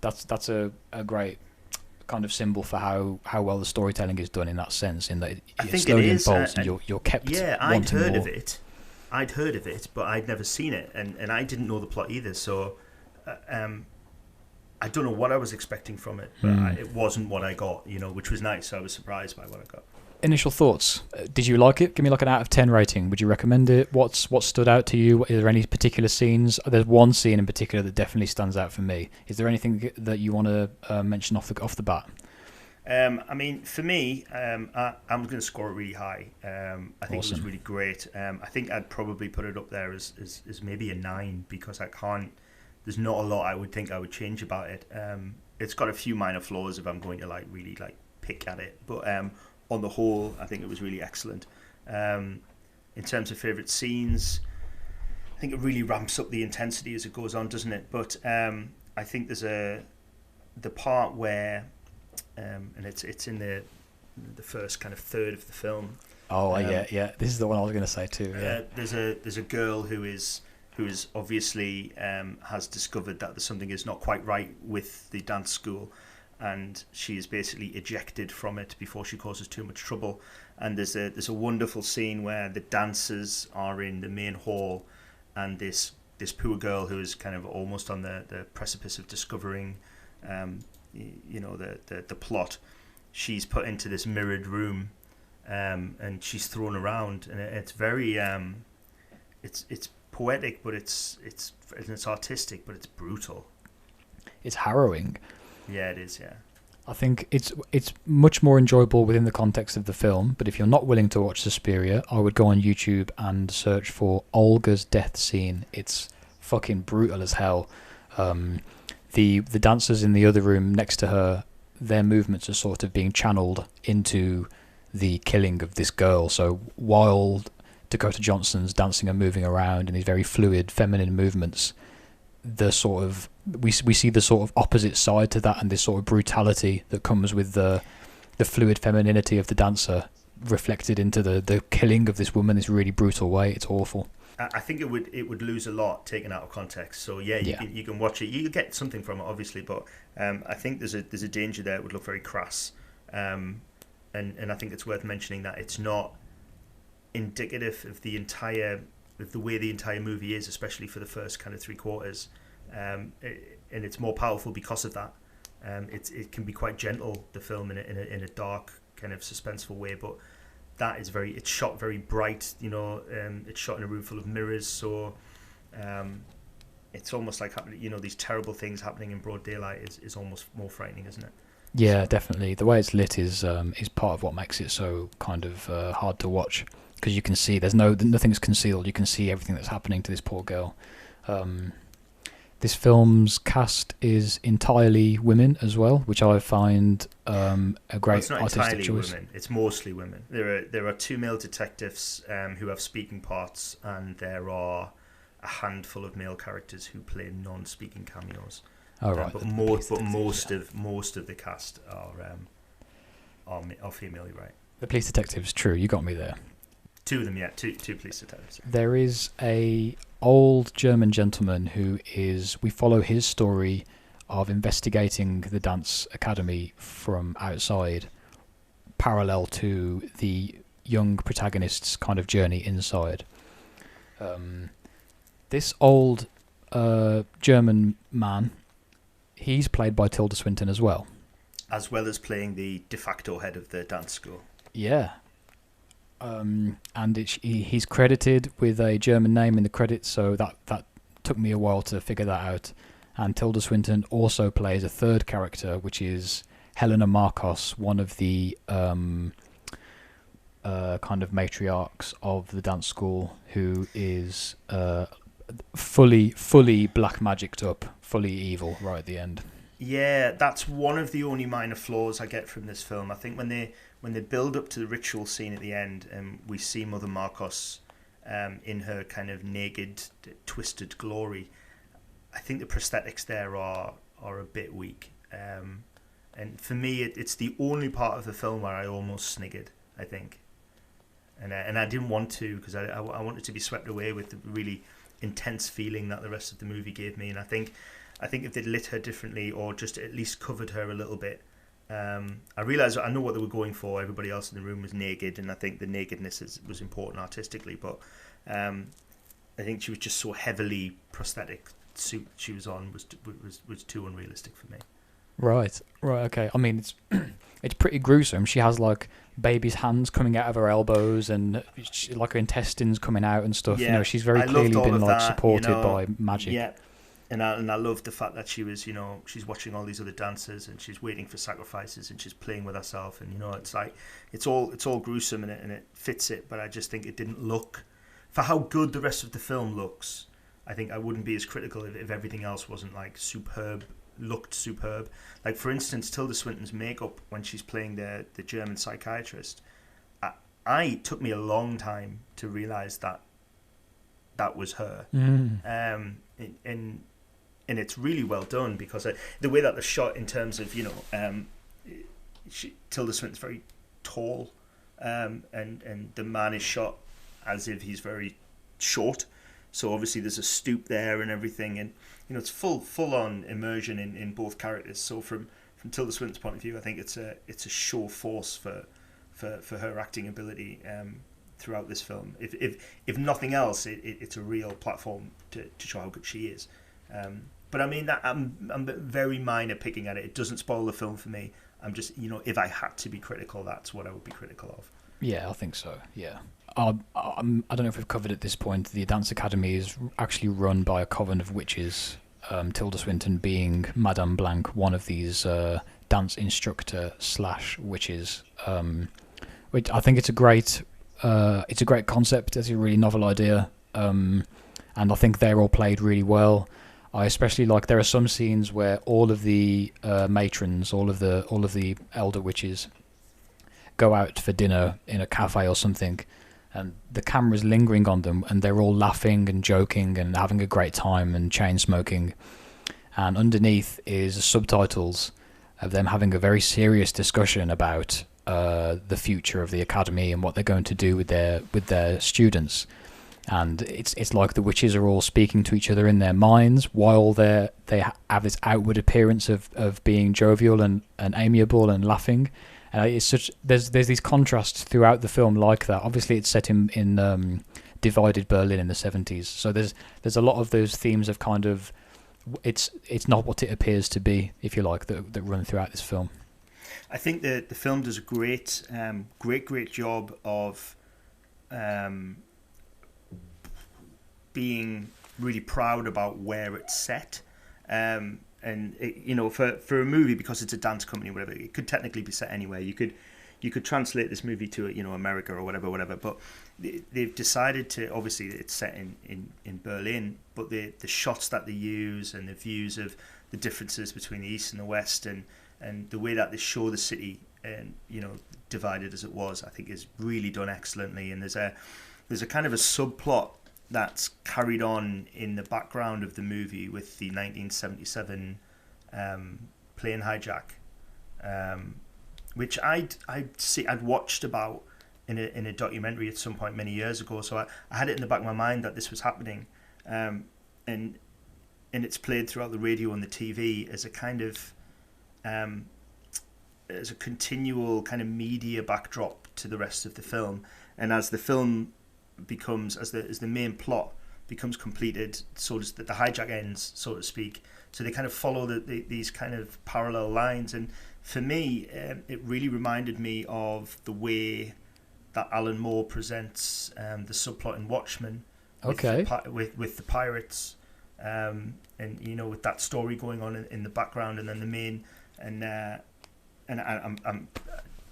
[SPEAKER 1] that's a great kind of symbol for how well the storytelling is done in that sense. In that it slowly unfolds and you're kept.
[SPEAKER 2] Yeah,
[SPEAKER 1] wanting more.
[SPEAKER 2] I'd heard of it, but I'd never seen it, and I didn't know the plot either. So. I don't know what I was expecting from it, but it wasn't what I got, which was nice. So I was surprised by what I got.
[SPEAKER 1] Initial thoughts. Did you like it? Give me like an out of 10 rating. Would you recommend it? What stood out to you? Is there any particular scenes? There's one scene in particular that definitely stands out for me. Is there anything that you want to mention off the bat?
[SPEAKER 2] I mean, for me, I'm going to score it really high. I think It was really great. I think I'd probably put it up there as maybe a 9 because there's not a lot I would think I would change about it. It's got a few minor flaws if I'm going to really pick at it, but on the whole, I think it was really excellent. In terms of favourite scenes, I think it really ramps up the intensity as it goes on, doesn't it? But I think there's the part where, and it's in the first kind of third of the film.
[SPEAKER 1] Oh yeah. This is the one I was going to say too. Yeah.
[SPEAKER 2] There's a girl who is obviously has discovered that something is not quite right with the dance school, and she is basically ejected from it before she causes too much trouble. And there's a wonderful scene where the dancers are in the main hall, and this poor girl who is kind of almost on the precipice of discovering, the plot. She's put into this mirrored room, and she's thrown around, and it's very it's poetic, but it's artistic, but it's brutal.
[SPEAKER 1] It's harrowing.
[SPEAKER 2] Yeah, it is. Yeah,
[SPEAKER 1] I think it's much more enjoyable within the context of the film. But if you're not willing to watch Suspiria, I would go on YouTube and search for Olga's death scene. It's fucking brutal as hell. The dancers in the other room next to her, their movements are sort of being channeled into the killing of this girl. So while Dakota Johnson's dancing and moving around in these very fluid, feminine movements, the sort of we see the sort of opposite side to that, and this sort of brutality that comes with the fluid femininity of the dancer reflected into the killing of this woman in this really brutal way. It's awful.
[SPEAKER 2] I think it would lose a lot taken out of context. So you can watch it. You get something from it, obviously, but I think there's a danger there. It would look very crass, and I think it's worth mentioning that it's not indicative of the way the entire movie is, especially for the first kind of 3/4, and it's more powerful because of that. It can be quite gentle, the film, in a dark kind of suspenseful way, but that is it's shot very bright. It's shot in a room full of mirrors, so it's almost like these terrible things happening in broad daylight is almost more frightening, isn't it?
[SPEAKER 1] Yeah, definitely. The way it's lit is part of what makes it so kind of hard to watch. Because you can see nothing's concealed. You can see everything that's happening to this poor girl. This film's cast is entirely women as well, which I find a great artistic choice.
[SPEAKER 2] Women. It's mostly women. There are 2 male detectives who have speaking parts, and there are a handful of male characters who play non-speaking cameos.
[SPEAKER 1] Oh right.
[SPEAKER 2] But most of the cast are female. You're right.
[SPEAKER 1] The police detectives, true. You got me there.
[SPEAKER 2] 2 of them, yeah. Two police detectives.
[SPEAKER 1] There is a old German gentleman we follow his story of investigating the dance academy from outside, parallel to the young protagonist's kind of journey inside. This old German man, he's played by Tilda Swinton as well.
[SPEAKER 2] As well as playing the de facto head of the dance school.
[SPEAKER 1] Yeah. And he's credited with a German name in the credits, so that took me a while to figure that out. And Tilda Swinton also plays a third character, which is Helena Marcos, one of the kind of matriarchs of the dance school, who is fully black magicked up, fully evil right at the end.
[SPEAKER 2] Yeah, that's one of the only minor flaws I get from this film. I think when they build up to the ritual scene at the end, and we see Mother Marcos in her kind of naked, twisted glory, I think the prosthetics there are a bit weak. And for me, it's the only part of the film where I almost sniggered, I think. And I didn't want to, because I wanted to be swept away with the really intense feeling that the rest of the movie gave me. And I think if they'd lit her differently, or just at least covered her a little bit, I realised I know what they were going for. Everybody else in the room was naked, and I think the nakedness was important artistically. But I think she was just so heavily prosthetic. Suit she was on was too unrealistic for me.
[SPEAKER 1] Right, okay. I mean, it's pretty gruesome. She has like baby's hands coming out of her elbows, and like her intestines coming out and stuff.
[SPEAKER 2] Yeah,
[SPEAKER 1] she's very clearly been like supported by magic.
[SPEAKER 2] Yeah, and I loved the fact that she was, she's watching all these other dancers, and she's waiting for sacrifices, and she's playing with herself, and it's like it's all gruesome, and it fits it. But I just think it didn't look, for how good the rest of the film looks. I think I wouldn't be as critical if everything else wasn't like looked superb. Like, for instance, Tilda Swinton's makeup when she's playing the German psychiatrist, I took me a long time to realise that was her. And it's really well done, because the way that they're shot in terms of, Tilda Swinton's very tall, and the man is shot as if he's very short. So obviously there's a stoop there and everything, and it's full on immersion in both characters. So from Tilda Swinton's point of view, I think it's a show force for her acting ability throughout this film. If nothing else, it's a real platform to show how good she is. But I mean, I'm very minor picking at it. It doesn't spoil the film for me. I'm just, if I had to be critical, that's what I would be critical of.
[SPEAKER 1] Yeah, I think so. Yeah. I don't know if we've covered at this point. The Dance Academy is actually run by a coven of witches. Tilda Swinton being Madame Blanc, one of these dance instructor / witches. Which I think it's a great concept. It's a really novel idea, and I think they're all played really well. I especially like, there are some scenes where all of the matrons, all of the elder witches, go out for dinner in a cafe or something, and the camera's lingering on them, and they're all laughing and joking and having a great time and chain smoking, and underneath is subtitles of them having a very serious discussion about the future of the academy and what they're going to do with their students. And it's like the witches are all speaking to each other in their minds while they have this outward appearance of being jovial and amiable and laughing. It's such, there's these contrasts throughout the film like that. Obviously, it's set in divided Berlin in the 70s, so there's a lot of those themes of kind of it's not what it appears to be, if you like, that run throughout this film.
[SPEAKER 2] I think the film does a great job of being really proud about where it's set. And it, for a movie, because it's a dance company, whatever, it could technically be set anywhere. You could translate this movie to America or whatever. But they've decided to, obviously it's set in Berlin, but the shots that they use and the views of the differences between the East and the West, and the way that they show the city, and divided as it was, I think is really done excellently. And there's a kind of a subplot that's carried on in the background of the movie with the 1977 plane hijack, which I'd watched about in a documentary at some point many years ago. So I had it in the back of my mind that this was happening, and it's played throughout the radio and the TV as a kind of as a continual kind of media backdrop to the rest of the film. And as the film becomes, as the main plot becomes completed, so does the hijack ends, so to speak. So they kind of follow these kind of parallel lines. And for me, it really reminded me of the way that Alan Moore presents the subplot in Watchmen.
[SPEAKER 1] Okay.
[SPEAKER 2] With the pirates, and with that story going on in the background, and then the main, and I'm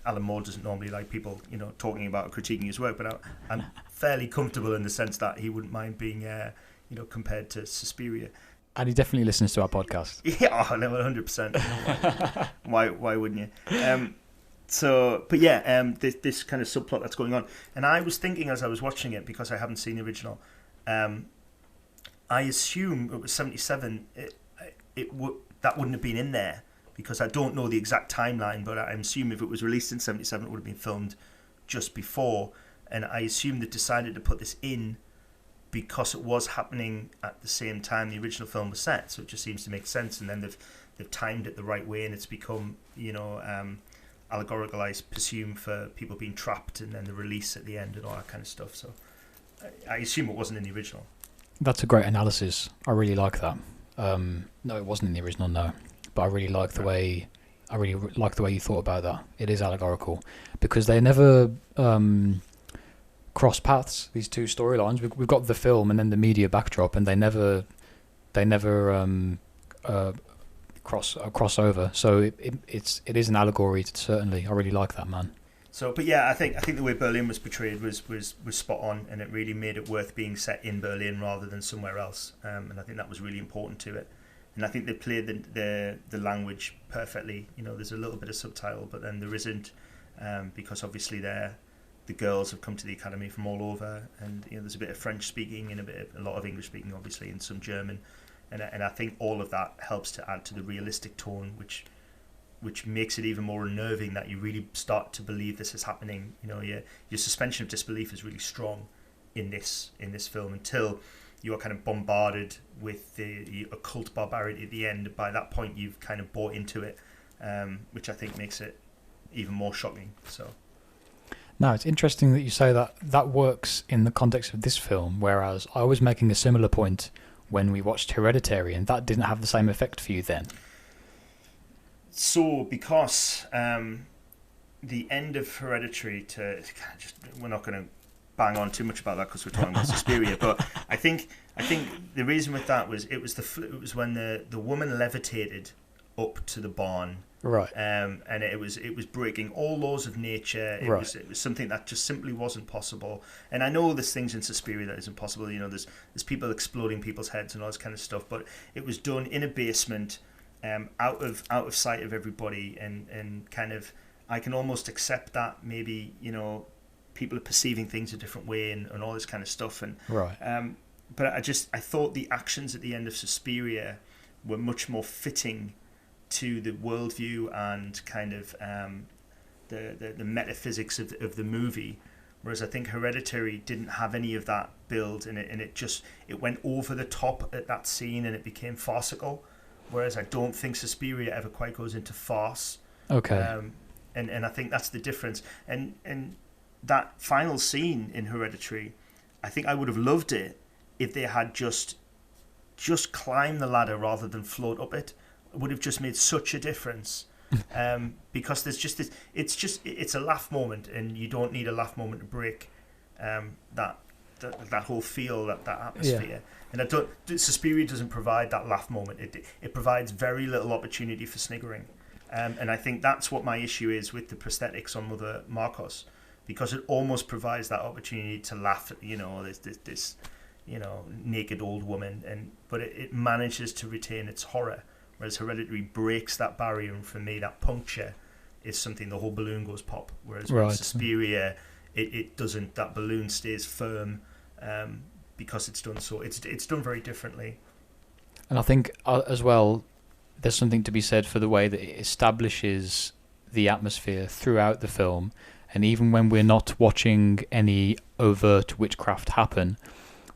[SPEAKER 2] Alan Moore doesn't normally like people, talking about or critiquing his work, but I'm fairly comfortable in the sense that he wouldn't mind being, compared to Suspiria.
[SPEAKER 1] And he definitely listens to our podcast.
[SPEAKER 2] Yeah, 100%. Why wouldn't you? This kind of subplot that's going on, and I was thinking as I was watching it, because I haven't seen the original, I assume it was 77. That wouldn't have been in there, because I don't know the exact timeline, but I assume if it was released in 77, it would have been filmed just before. And I assume they decided to put this in because it was happening at the same time the original film was set. So it just seems to make sense. And then they've timed it the right way, and it's become, allegorical, I presume, for people being trapped, and then the release at the end and all that kind of stuff. So I assume it wasn't in the original.
[SPEAKER 1] That's a great analysis. I really like that. No, it wasn't in the original, no. But I really like the way you thought about that. It is allegorical because they never cross paths. These two storylines. We've got the film and then the media backdrop, and they never cross over. So it is an allegory, certainly. I really like that, man.
[SPEAKER 2] So, but yeah, I think the way Berlin was portrayed was spot on, and it really made it worth being set in Berlin rather than somewhere else. And I think that was really important to it. And I think they played the language perfectly. There's a little bit of subtitle, but then there isn't, because obviously the girls have come to the academy from all over, and there's a bit of French speaking and a lot of English speaking, obviously, and some German. And I think all of that helps to add to the realistic tone, which makes it even more unnerving that you really start to believe this is happening. Your suspension of disbelief is really strong in this film until you are kind of bombarded with the occult barbarity at the end. By that point, you've kind of bought into it, which I think makes it even more shocking. So.
[SPEAKER 1] No, it's interesting that you say that works in the context of this film, whereas I was making a similar point when we watched Hereditary, and that didn't have the same effect for you then.
[SPEAKER 2] So, because the end of Hereditary, we're not going to bang on too much about that because we're talking about Suspiria, but I think the reason with that was it was when the woman levitated up to the barn,
[SPEAKER 1] right?
[SPEAKER 2] And it was breaking all laws of nature. It was something that just simply wasn't possible. And I know there's things in Suspiria that isn't possible. There's people exploding people's heads and all this kind of stuff, but it was done in a basement. Out of sight of everybody, and kind of I can almost accept that maybe people are perceiving things a different way and all this kind of stuff, and
[SPEAKER 1] right.
[SPEAKER 2] But I thought the actions at the end of Suspiria were much more fitting to the worldview and kind of the metaphysics of the movie, whereas I think Hereditary didn't have any of that build in it, and it went over the top at that scene and it became farcical. Whereas I don't think Suspiria ever quite goes into farce.
[SPEAKER 1] Okay.
[SPEAKER 2] And I think that's the difference. And that final scene in Hereditary, I think I would have loved it if they had just climbed the ladder rather than float up it. It would have just made such a difference. Because there's just this, it's a laugh moment, and you don't need a laugh moment to break that whole feel, that atmosphere. Yeah. And Suspiria doesn't provide that laugh moment. It provides very little opportunity for sniggering. And I think that's what my issue is with the prosthetics on Mother Marcos, because it almost provides that opportunity to laugh at, this naked old woman, but it manages to retain its horror, whereas Hereditary breaks that barrier, and for me that puncture is something the whole balloon goes pop, whereas with Suspiria it doesn't. That balloon stays firm. Because it's done very differently. And
[SPEAKER 1] I think as well, there's something to be said for the way that it establishes the atmosphere throughout the film, and even when we're not watching any overt witchcraft happen,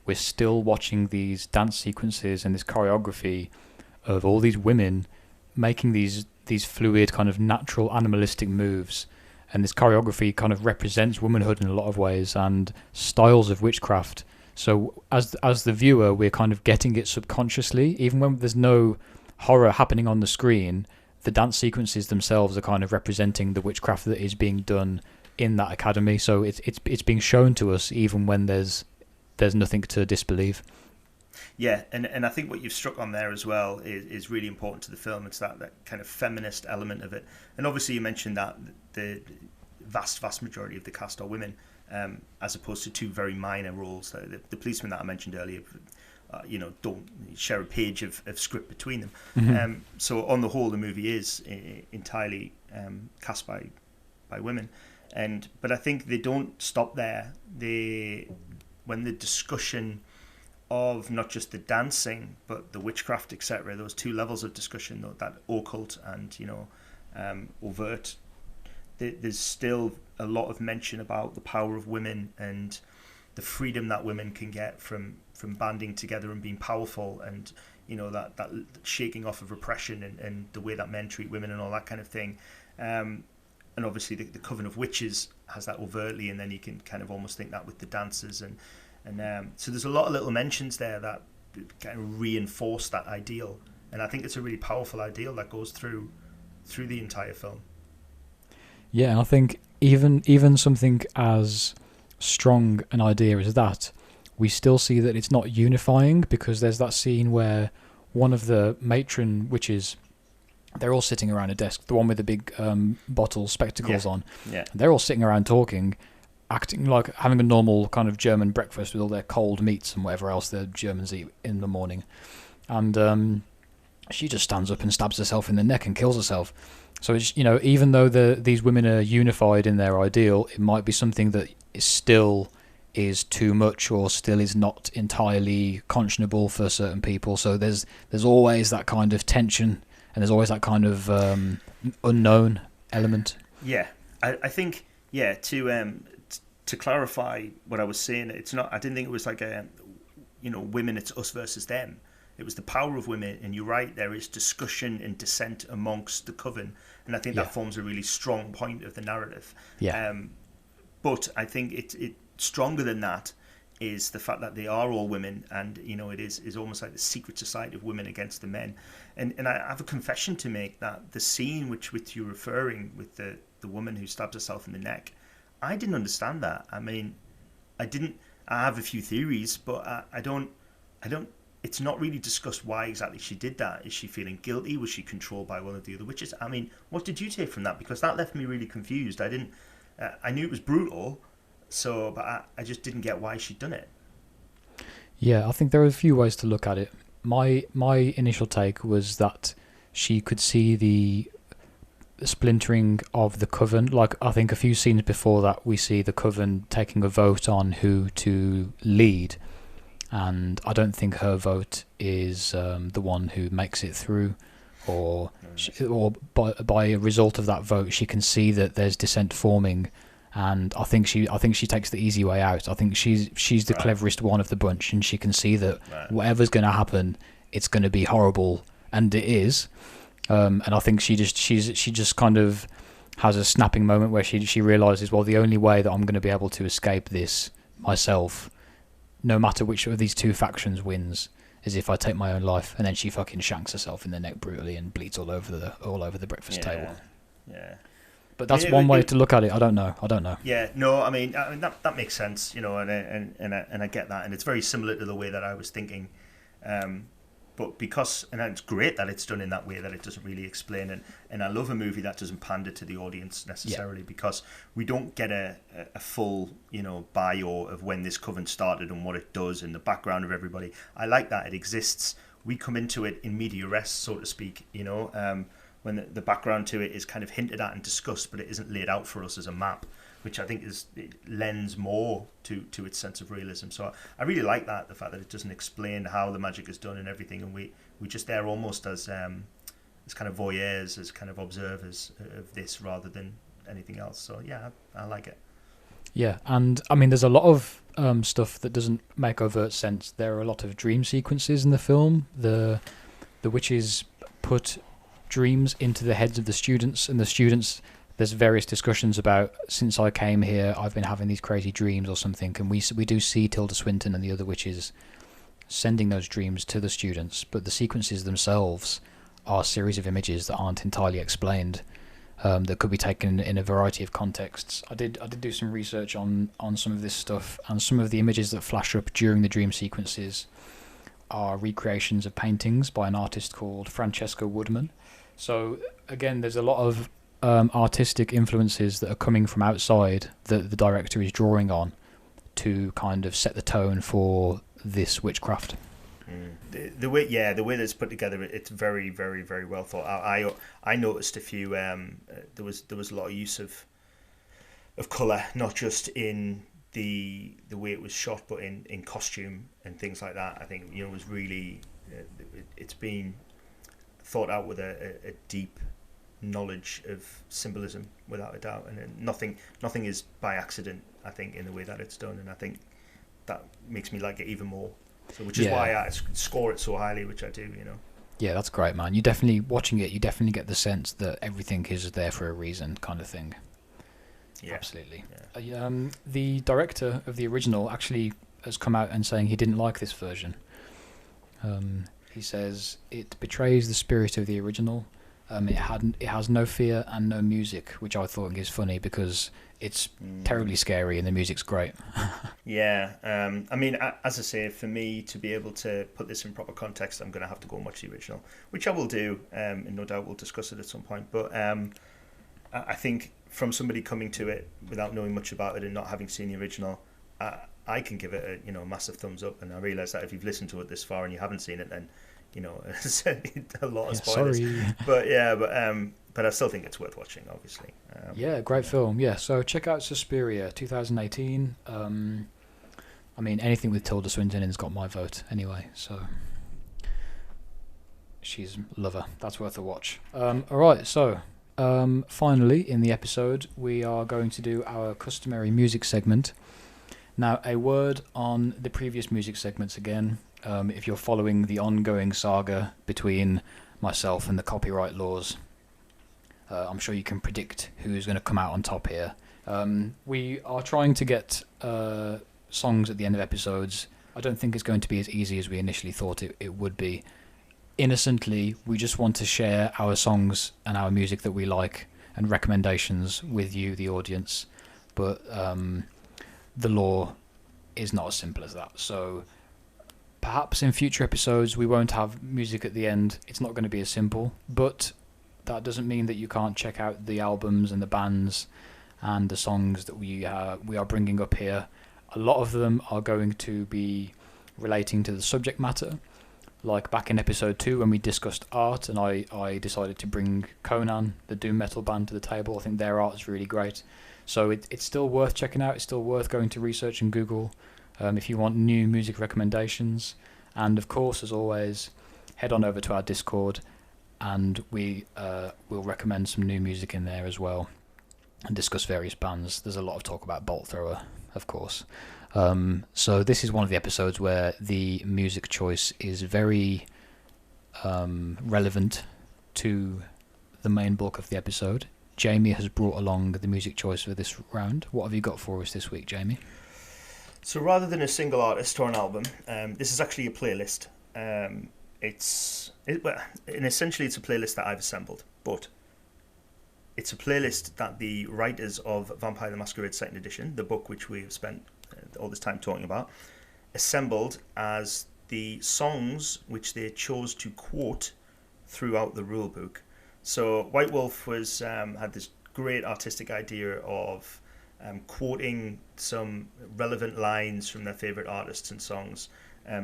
[SPEAKER 1] we're still watching these dance sequences and this choreography of all these women making these fluid kind of natural animalistic moves, and this choreography kind of represents womanhood in a lot of ways and styles of witchcraft. So as the viewer, we're kind of getting it subconsciously, even when there's no horror happening on the screen. The dance sequences themselves are kind of representing the witchcraft that is being done in that academy. So it's being shown to us even when there's nothing to disbelieve.
[SPEAKER 2] Yeah, and I think what you've struck on there as well is really important to the film. It's that kind of feminist element of it. And obviously you mentioned that the vast majority of the cast are women. As opposed to two very minor roles. The policemen that I mentioned earlier, don't share a page of script between them. Mm-hmm. So on the whole, the movie is entirely cast by women, but I think they don't stop there. When the discussion of not just the dancing but the witchcraft, etc. Those two levels of discussion, though, that occult and overt. There's still a lot of mention about the power of women and the freedom that women can get from banding together and being powerful, and that shaking off of repression and the way that men treat women and all that kind of thing. And obviously the Coven of Witches has that overtly, and then you can kind of almost think that with the dancers, and so there's a lot of little mentions there that kind of reinforce that ideal, and I think it's a really powerful ideal that goes through the entire film.
[SPEAKER 1] Yeah, and I think even something as strong an idea as that, we still see that it's not unifying, because there's that scene where one of the matron witches, they're all sitting around a desk, the one with the big bottle spectacles on.
[SPEAKER 2] Yeah.
[SPEAKER 1] They're all sitting around talking, acting like having a normal kind of German breakfast with all their cold meats and whatever else the Germans eat in the morning. And she just stands up and stabs herself in the neck and kills herself. So it's, even though these women are unified in their ideal, it might be something that still is too much, or still is not entirely conscionable for certain people. So there's always that kind of tension, and there's always that kind of unknown element.
[SPEAKER 2] Yeah, I think, to clarify what I was saying, it's not. I didn't think it was like women, it's us versus them. It was the power of women, and you're right, there is discussion and dissent amongst the coven, and I think that forms a really strong point of the narrative.
[SPEAKER 1] Yeah.
[SPEAKER 2] But I think it stronger than that is the fact that they are all women, and it is almost like the secret society of women against the men. And I have a confession to make, that the scene which you're referring, with the woman who stabs herself in the neck, I didn't understand that. I mean, I have a few theories, but I don't. It's not really discussed why exactly she did that. Is she feeling guilty? Was she controlled by one of the other witches? I mean, what did you take from that? Because that left me really confused. I knew it was brutal, but I just didn't get why she'd done it.
[SPEAKER 1] Yeah, I think there are a few ways to look at it. My initial take was that she could see the splintering of the coven. Like, I think a few scenes before that, we see the coven taking a vote on who to lead, and I don't think her vote is the one who makes it through, or by a result of that vote, she can see that there's dissent forming, and I think she takes the easy way out. I think she's the cleverest one of the bunch, and she can see that whatever's going to happen, it's going to be horrible, and it is. And I think she just kind of has a snapping moment where she realizes, well, the only way that I'm going to be able to escape this myself, no matter which of these two factions wins, is if I take my own life. And then she fucking shanks herself in the neck brutally and bleeds all over the breakfast table.
[SPEAKER 2] Yeah.
[SPEAKER 1] But that's one way to look at it. I don't know.
[SPEAKER 2] Yeah, no, I mean that makes sense, and I get that, and it's very similar to the way that I was thinking. But it's great that it's done in that way, that it doesn't really explain, and I love a movie that doesn't pander to the audience necessarily, because we don't get a full bio of when this coven started and what it does and the background of everybody. I like that it exists. We come into it in media res, so to speak, when the background to it is kind of hinted at and discussed, but it isn't laid out for us as a map, which I think it lends more to its sense of realism. So I really like that, the fact that it doesn't explain how the magic is done and everything, and we just there almost as kind of voyeurs, as kind of observers of this rather than anything else. So yeah, I like it.
[SPEAKER 1] Yeah, and I mean, there's a lot of stuff that doesn't make overt sense. There are a lot of dream sequences in the film. The witches put dreams into the heads of the students, and the students, there's various discussions about, since I came here, I've been having these crazy dreams or something, and we do see Tilda Swinton and the other witches sending those dreams to the students, but the sequences themselves are a series of images that aren't entirely explained, that could be taken in a variety of contexts. I did do some research on some of this stuff, and some of the images that flash up during the dream sequences are recreations of paintings by an artist called Francesca Woodman. So again, there's a lot of artistic influences that are coming from outside that the director is drawing on to kind of set the tone for this witchcraft.
[SPEAKER 2] The way that it's put together, it's very, very, very well thought out. I noticed a few. There was a lot of use of colour, not just in the way it was shot, but in costume and things like that, I think was really it's been thought out with a deep knowledge of symbolism, without a doubt, and nothing is by accident, I think, in the way that it's done, and I think that makes me like it even more. So, which is why I score it so highly, which I do.
[SPEAKER 1] Yeah, that's great, man. You definitely, watching it, you definitely get the sense that everything is there for a reason, kind of thing. Yeah, absolutely. Yeah. The director of the original actually has come out and saying he didn't like this version. He says it betrays the spirit of the original. It has no fear and no music, which I thought is funny because it's terribly scary and the music's great.
[SPEAKER 2] Yeah, I mean, as I say, for me to be able to put this in proper context, I'm going to have to go and watch the original, which I will do, and no doubt we'll discuss it at some point. But I think from somebody coming to it without knowing much about it and not having seen the original, I can give it a massive thumbs up. And I realise that if you've listened to it this far and you haven't seen it, then it's a lot of spoilers.
[SPEAKER 1] Sorry.
[SPEAKER 2] But I still think it's worth watching, obviously.
[SPEAKER 1] Great film. Yeah, so check out Suspiria, 2018. I mean, anything with Tilda Swinton in's got my vote anyway. So she's a lover. That's worth a watch. All right, so finally in the episode, we are going to do our customary music segment. Now, a word on the previous music segments again. If you're following the ongoing saga between myself and the copyright laws, I'm sure you can predict who's going to come out on top here. We are trying to get songs at the end of episodes. I don't think it's going to be as easy as we initially thought it would be. Innocently, we just want to share our songs and our music that we like and recommendations with you, the audience. But the law is not as simple as that. So perhaps in future episodes we won't have music at the end. It's not going to be as simple, but that doesn't mean that you can't check out the albums and the bands and the songs that we are bringing up here. A lot of them are going to be relating to the subject matter. Like back in episode 2 when we discussed art and I decided to bring Conan, the doom metal band, to the table. I think their art is really great. So it's still worth checking out. It's still worth going to research and Google if you want new music recommendations. And of course, as always, head on over to our Discord and we will recommend some new music in there as well and discuss various bands. There's a lot of talk about Bolt Thrower, of course. So this is one of the episodes where the music choice is very relevant to the main bulk of the episode. Jamie has brought along the music choice for this round. What have you got for us this week, Jamie?
[SPEAKER 2] So rather than a single artist or an album, this is actually a playlist. Essentially it's a playlist that I've assembled, but it's a playlist that the writers of Vampire the Masquerade 2nd edition, the book which we've spent all this time talking about, assembled as the songs which they chose to quote throughout the rulebook. So White Wolf was had this great artistic idea of quoting some relevant lines from their favourite artists and songs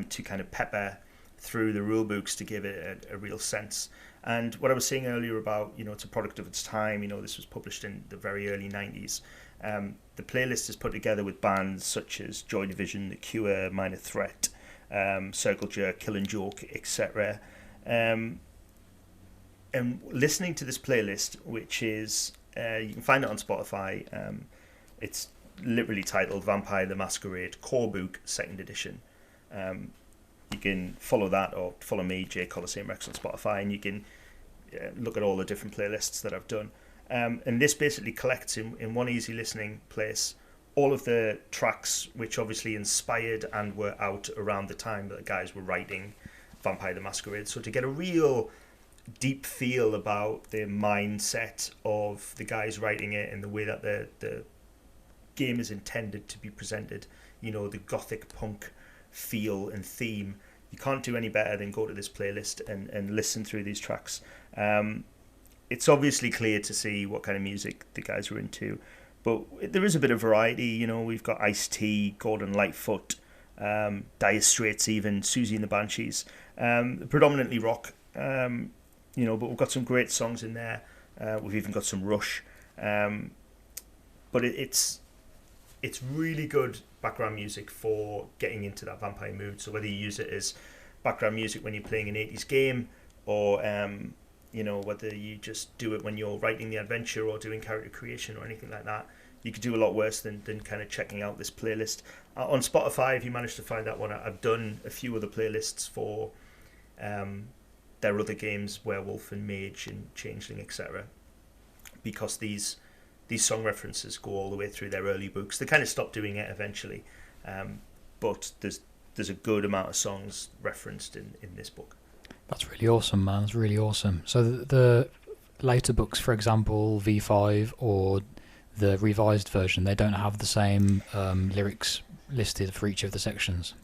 [SPEAKER 2] to kind of pepper through the rulebooks to give it a real sense. And what I was saying earlier about, it's a product of its time, this was published in the very early 90s. The playlist is put together with bands such as Joy Division, The Cure, Minor Threat, Circle Jerk, Killing Joke, etc. And listening to this playlist, which is, you can find it on Spotify, it's literally titled Vampire the Masquerade Core Book 2nd edition. You can follow that or follow me, J Coliseum Rex, on Spotify, and you can look at all the different playlists that I've done. And this basically collects in one easy listening place all of the tracks which obviously inspired and were out around the time that the guys were writing Vampire the Masquerade. So to get a real deep feel about the mindset of the guys writing it and the way that the game is intended to be presented, the gothic punk feel and theme, you can't do any better than go to this playlist and listen through these tracks. It's obviously clear to see what kind of music the guys were into, but there is a bit of variety. We've got Ice-T, Gordon Lightfoot, Dire Straits, even Susie and the Banshees, predominantly rock, but we've got some great songs in there. We've even got some Rush, but it's it's really good background music for getting into that vampire mood. So whether you use it as background music when you're playing an 80s game, or whether you just do it when you're writing the adventure or doing character creation or anything like that, you could do a lot worse than kind of checking out this playlist. On Spotify, if you manage to find that one, I've done a few other playlists for their other games, Werewolf and Mage and Changeling, etc. Because these song references go all the way through their early books. They kind of stopped doing it eventually, but there's a good amount of songs referenced in this book.
[SPEAKER 1] That's really awesome, man. That's really awesome. So the later books, for example, V5 or the revised version, they don't have the same lyrics listed for each of the sections.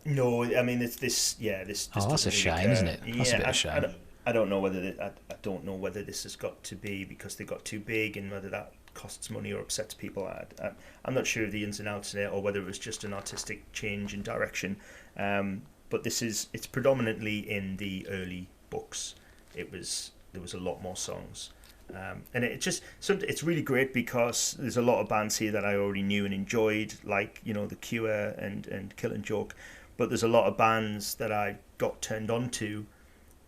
[SPEAKER 2] No, I mean it's this. Yeah, this.
[SPEAKER 1] Oh, that's a shame, isn't it? That's a bit of a shame.
[SPEAKER 2] I don't know whether I don't know whether this has got to be because they got too big, and whether that costs money or upsets people. I'm not sure of the ins and outs in it, or whether it was just an artistic change in direction. But it's predominantly in the early books. There was a lot more songs. And it's really great because there's a lot of bands here that I already knew and enjoyed, like The Cure and Killing Joke, but there's a lot of bands that I got turned on to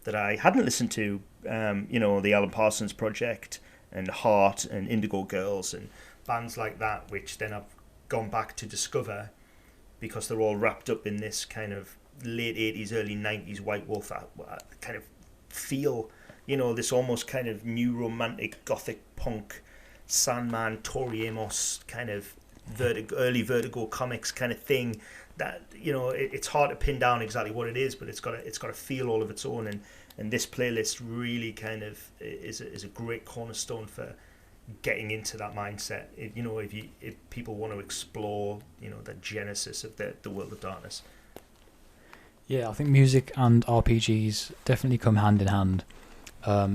[SPEAKER 2] that I hadn't listened to, the Alan Parsons Project and Heart and Indigo Girls and bands like that, which then I've gone back to discover because they're all wrapped up in this kind of late 80s, early 90s White Wolf kind of feel. This almost kind of new romantic gothic punk, Sandman, Tori Amos kind of early Vertigo comics kind of thing. That it's hard to pin down exactly what it is, but it's got a feel all of its own. And this playlist really kind of is a great cornerstone for getting into that mindset. If people want to explore the genesis of the World of Darkness.
[SPEAKER 1] Yeah, I think music and RPGs definitely come hand in hand.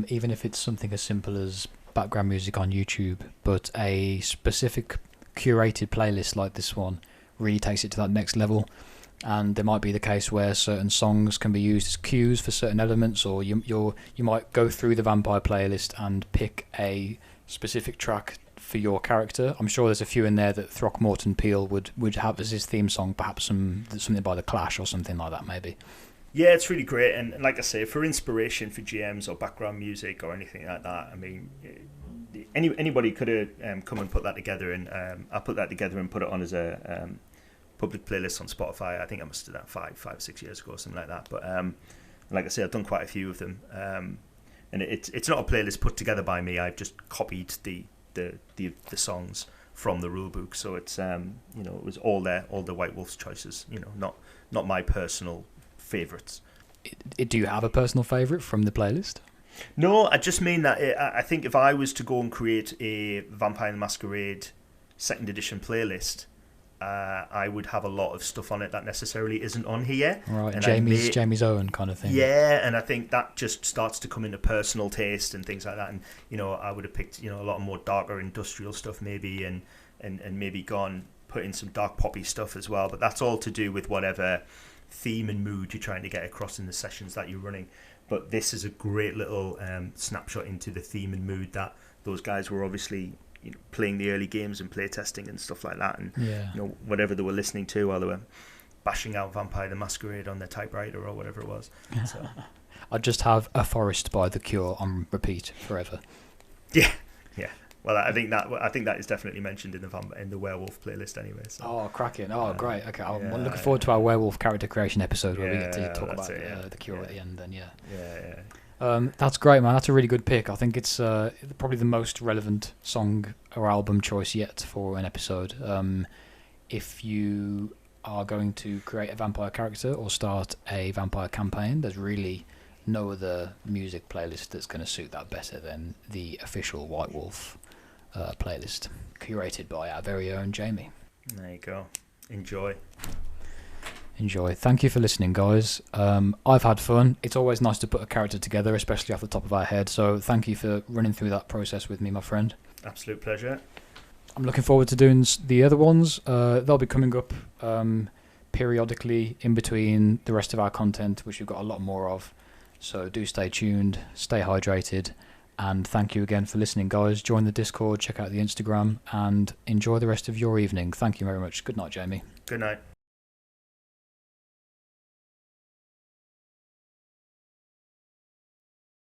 [SPEAKER 1] Even if it's something as simple as background music on YouTube, but a specific curated playlist like this one really takes it to that next level. And there might be the case where certain songs can be used as cues for certain elements, or you might go through the Vampire playlist and pick a specific track for your character. I'm sure there's a few in there that Throckmorton Peel would have as his theme song, perhaps something by The Clash or something like that maybe.
[SPEAKER 2] Yeah, it's really great, and like I say, for inspiration for GMs or background music or anything like that, I mean, anybody could have come and put that together, and I put that together and put it on as a public playlist on Spotify. I think I must have done that 5 or 6 years ago or something like that. But like I say, I've done quite a few of them, and it's not a playlist put together by me. I've just copied the songs from the rulebook, so it's it was all the White Wolf's choices. Not my personal favourites.
[SPEAKER 1] Do you have a personal favourite from the playlist?
[SPEAKER 2] No, I just mean that I think if I was to go and create a Vampire the Masquerade 2nd edition playlist, I would have a lot of stuff on it that necessarily isn't on here.
[SPEAKER 1] Right, and Jamie's own kind of thing.
[SPEAKER 2] Yeah, and I think that just starts to come into personal taste and things like that. And I would have picked a lot more darker industrial stuff maybe, and maybe put in some dark poppy stuff as well. But that's all to do with whatever theme and mood you're trying to get across in the sessions that you're running. But this is a great little snapshot into the theme and mood that those guys were obviously playing the early games and play testing and stuff like that, and whatever they were listening to while they were bashing out Vampire the Masquerade on their typewriter or whatever it was. So.
[SPEAKER 1] I'd just have A Forest by The Cure on repeat forever.
[SPEAKER 2] Yeah. Well, I think that is definitely mentioned in the Werewolf playlist anyway. So.
[SPEAKER 1] Oh, cracking! Oh, great. Okay, I'm looking forward to our Werewolf character creation episode where we get to talk about The Cure at the end. Then that's great, man. That's a really good pick. I think it's probably the most relevant song or album choice yet for an episode. If you are going to create a vampire character or start a vampire campaign, there's really no other music playlist that's going to suit that better than the official White Wolf playlist, curated by our very own Jamie.
[SPEAKER 2] There you go. Enjoy.
[SPEAKER 1] Thank you for listening, guys. I've had fun. It's always nice to put a character together, especially off the top of our head. So thank you for running through that process with me, my friend.
[SPEAKER 2] Absolute pleasure.
[SPEAKER 1] I'm looking forward to doing the other ones. They'll be coming up periodically in between the rest of our content, which we've got a lot more of. So do stay tuned, stay hydrated, And thank you again for listening, guys. Join the Discord, check out the Instagram, and enjoy the rest of your evening. Thank you very much. Good night, Jamie.
[SPEAKER 2] Good night.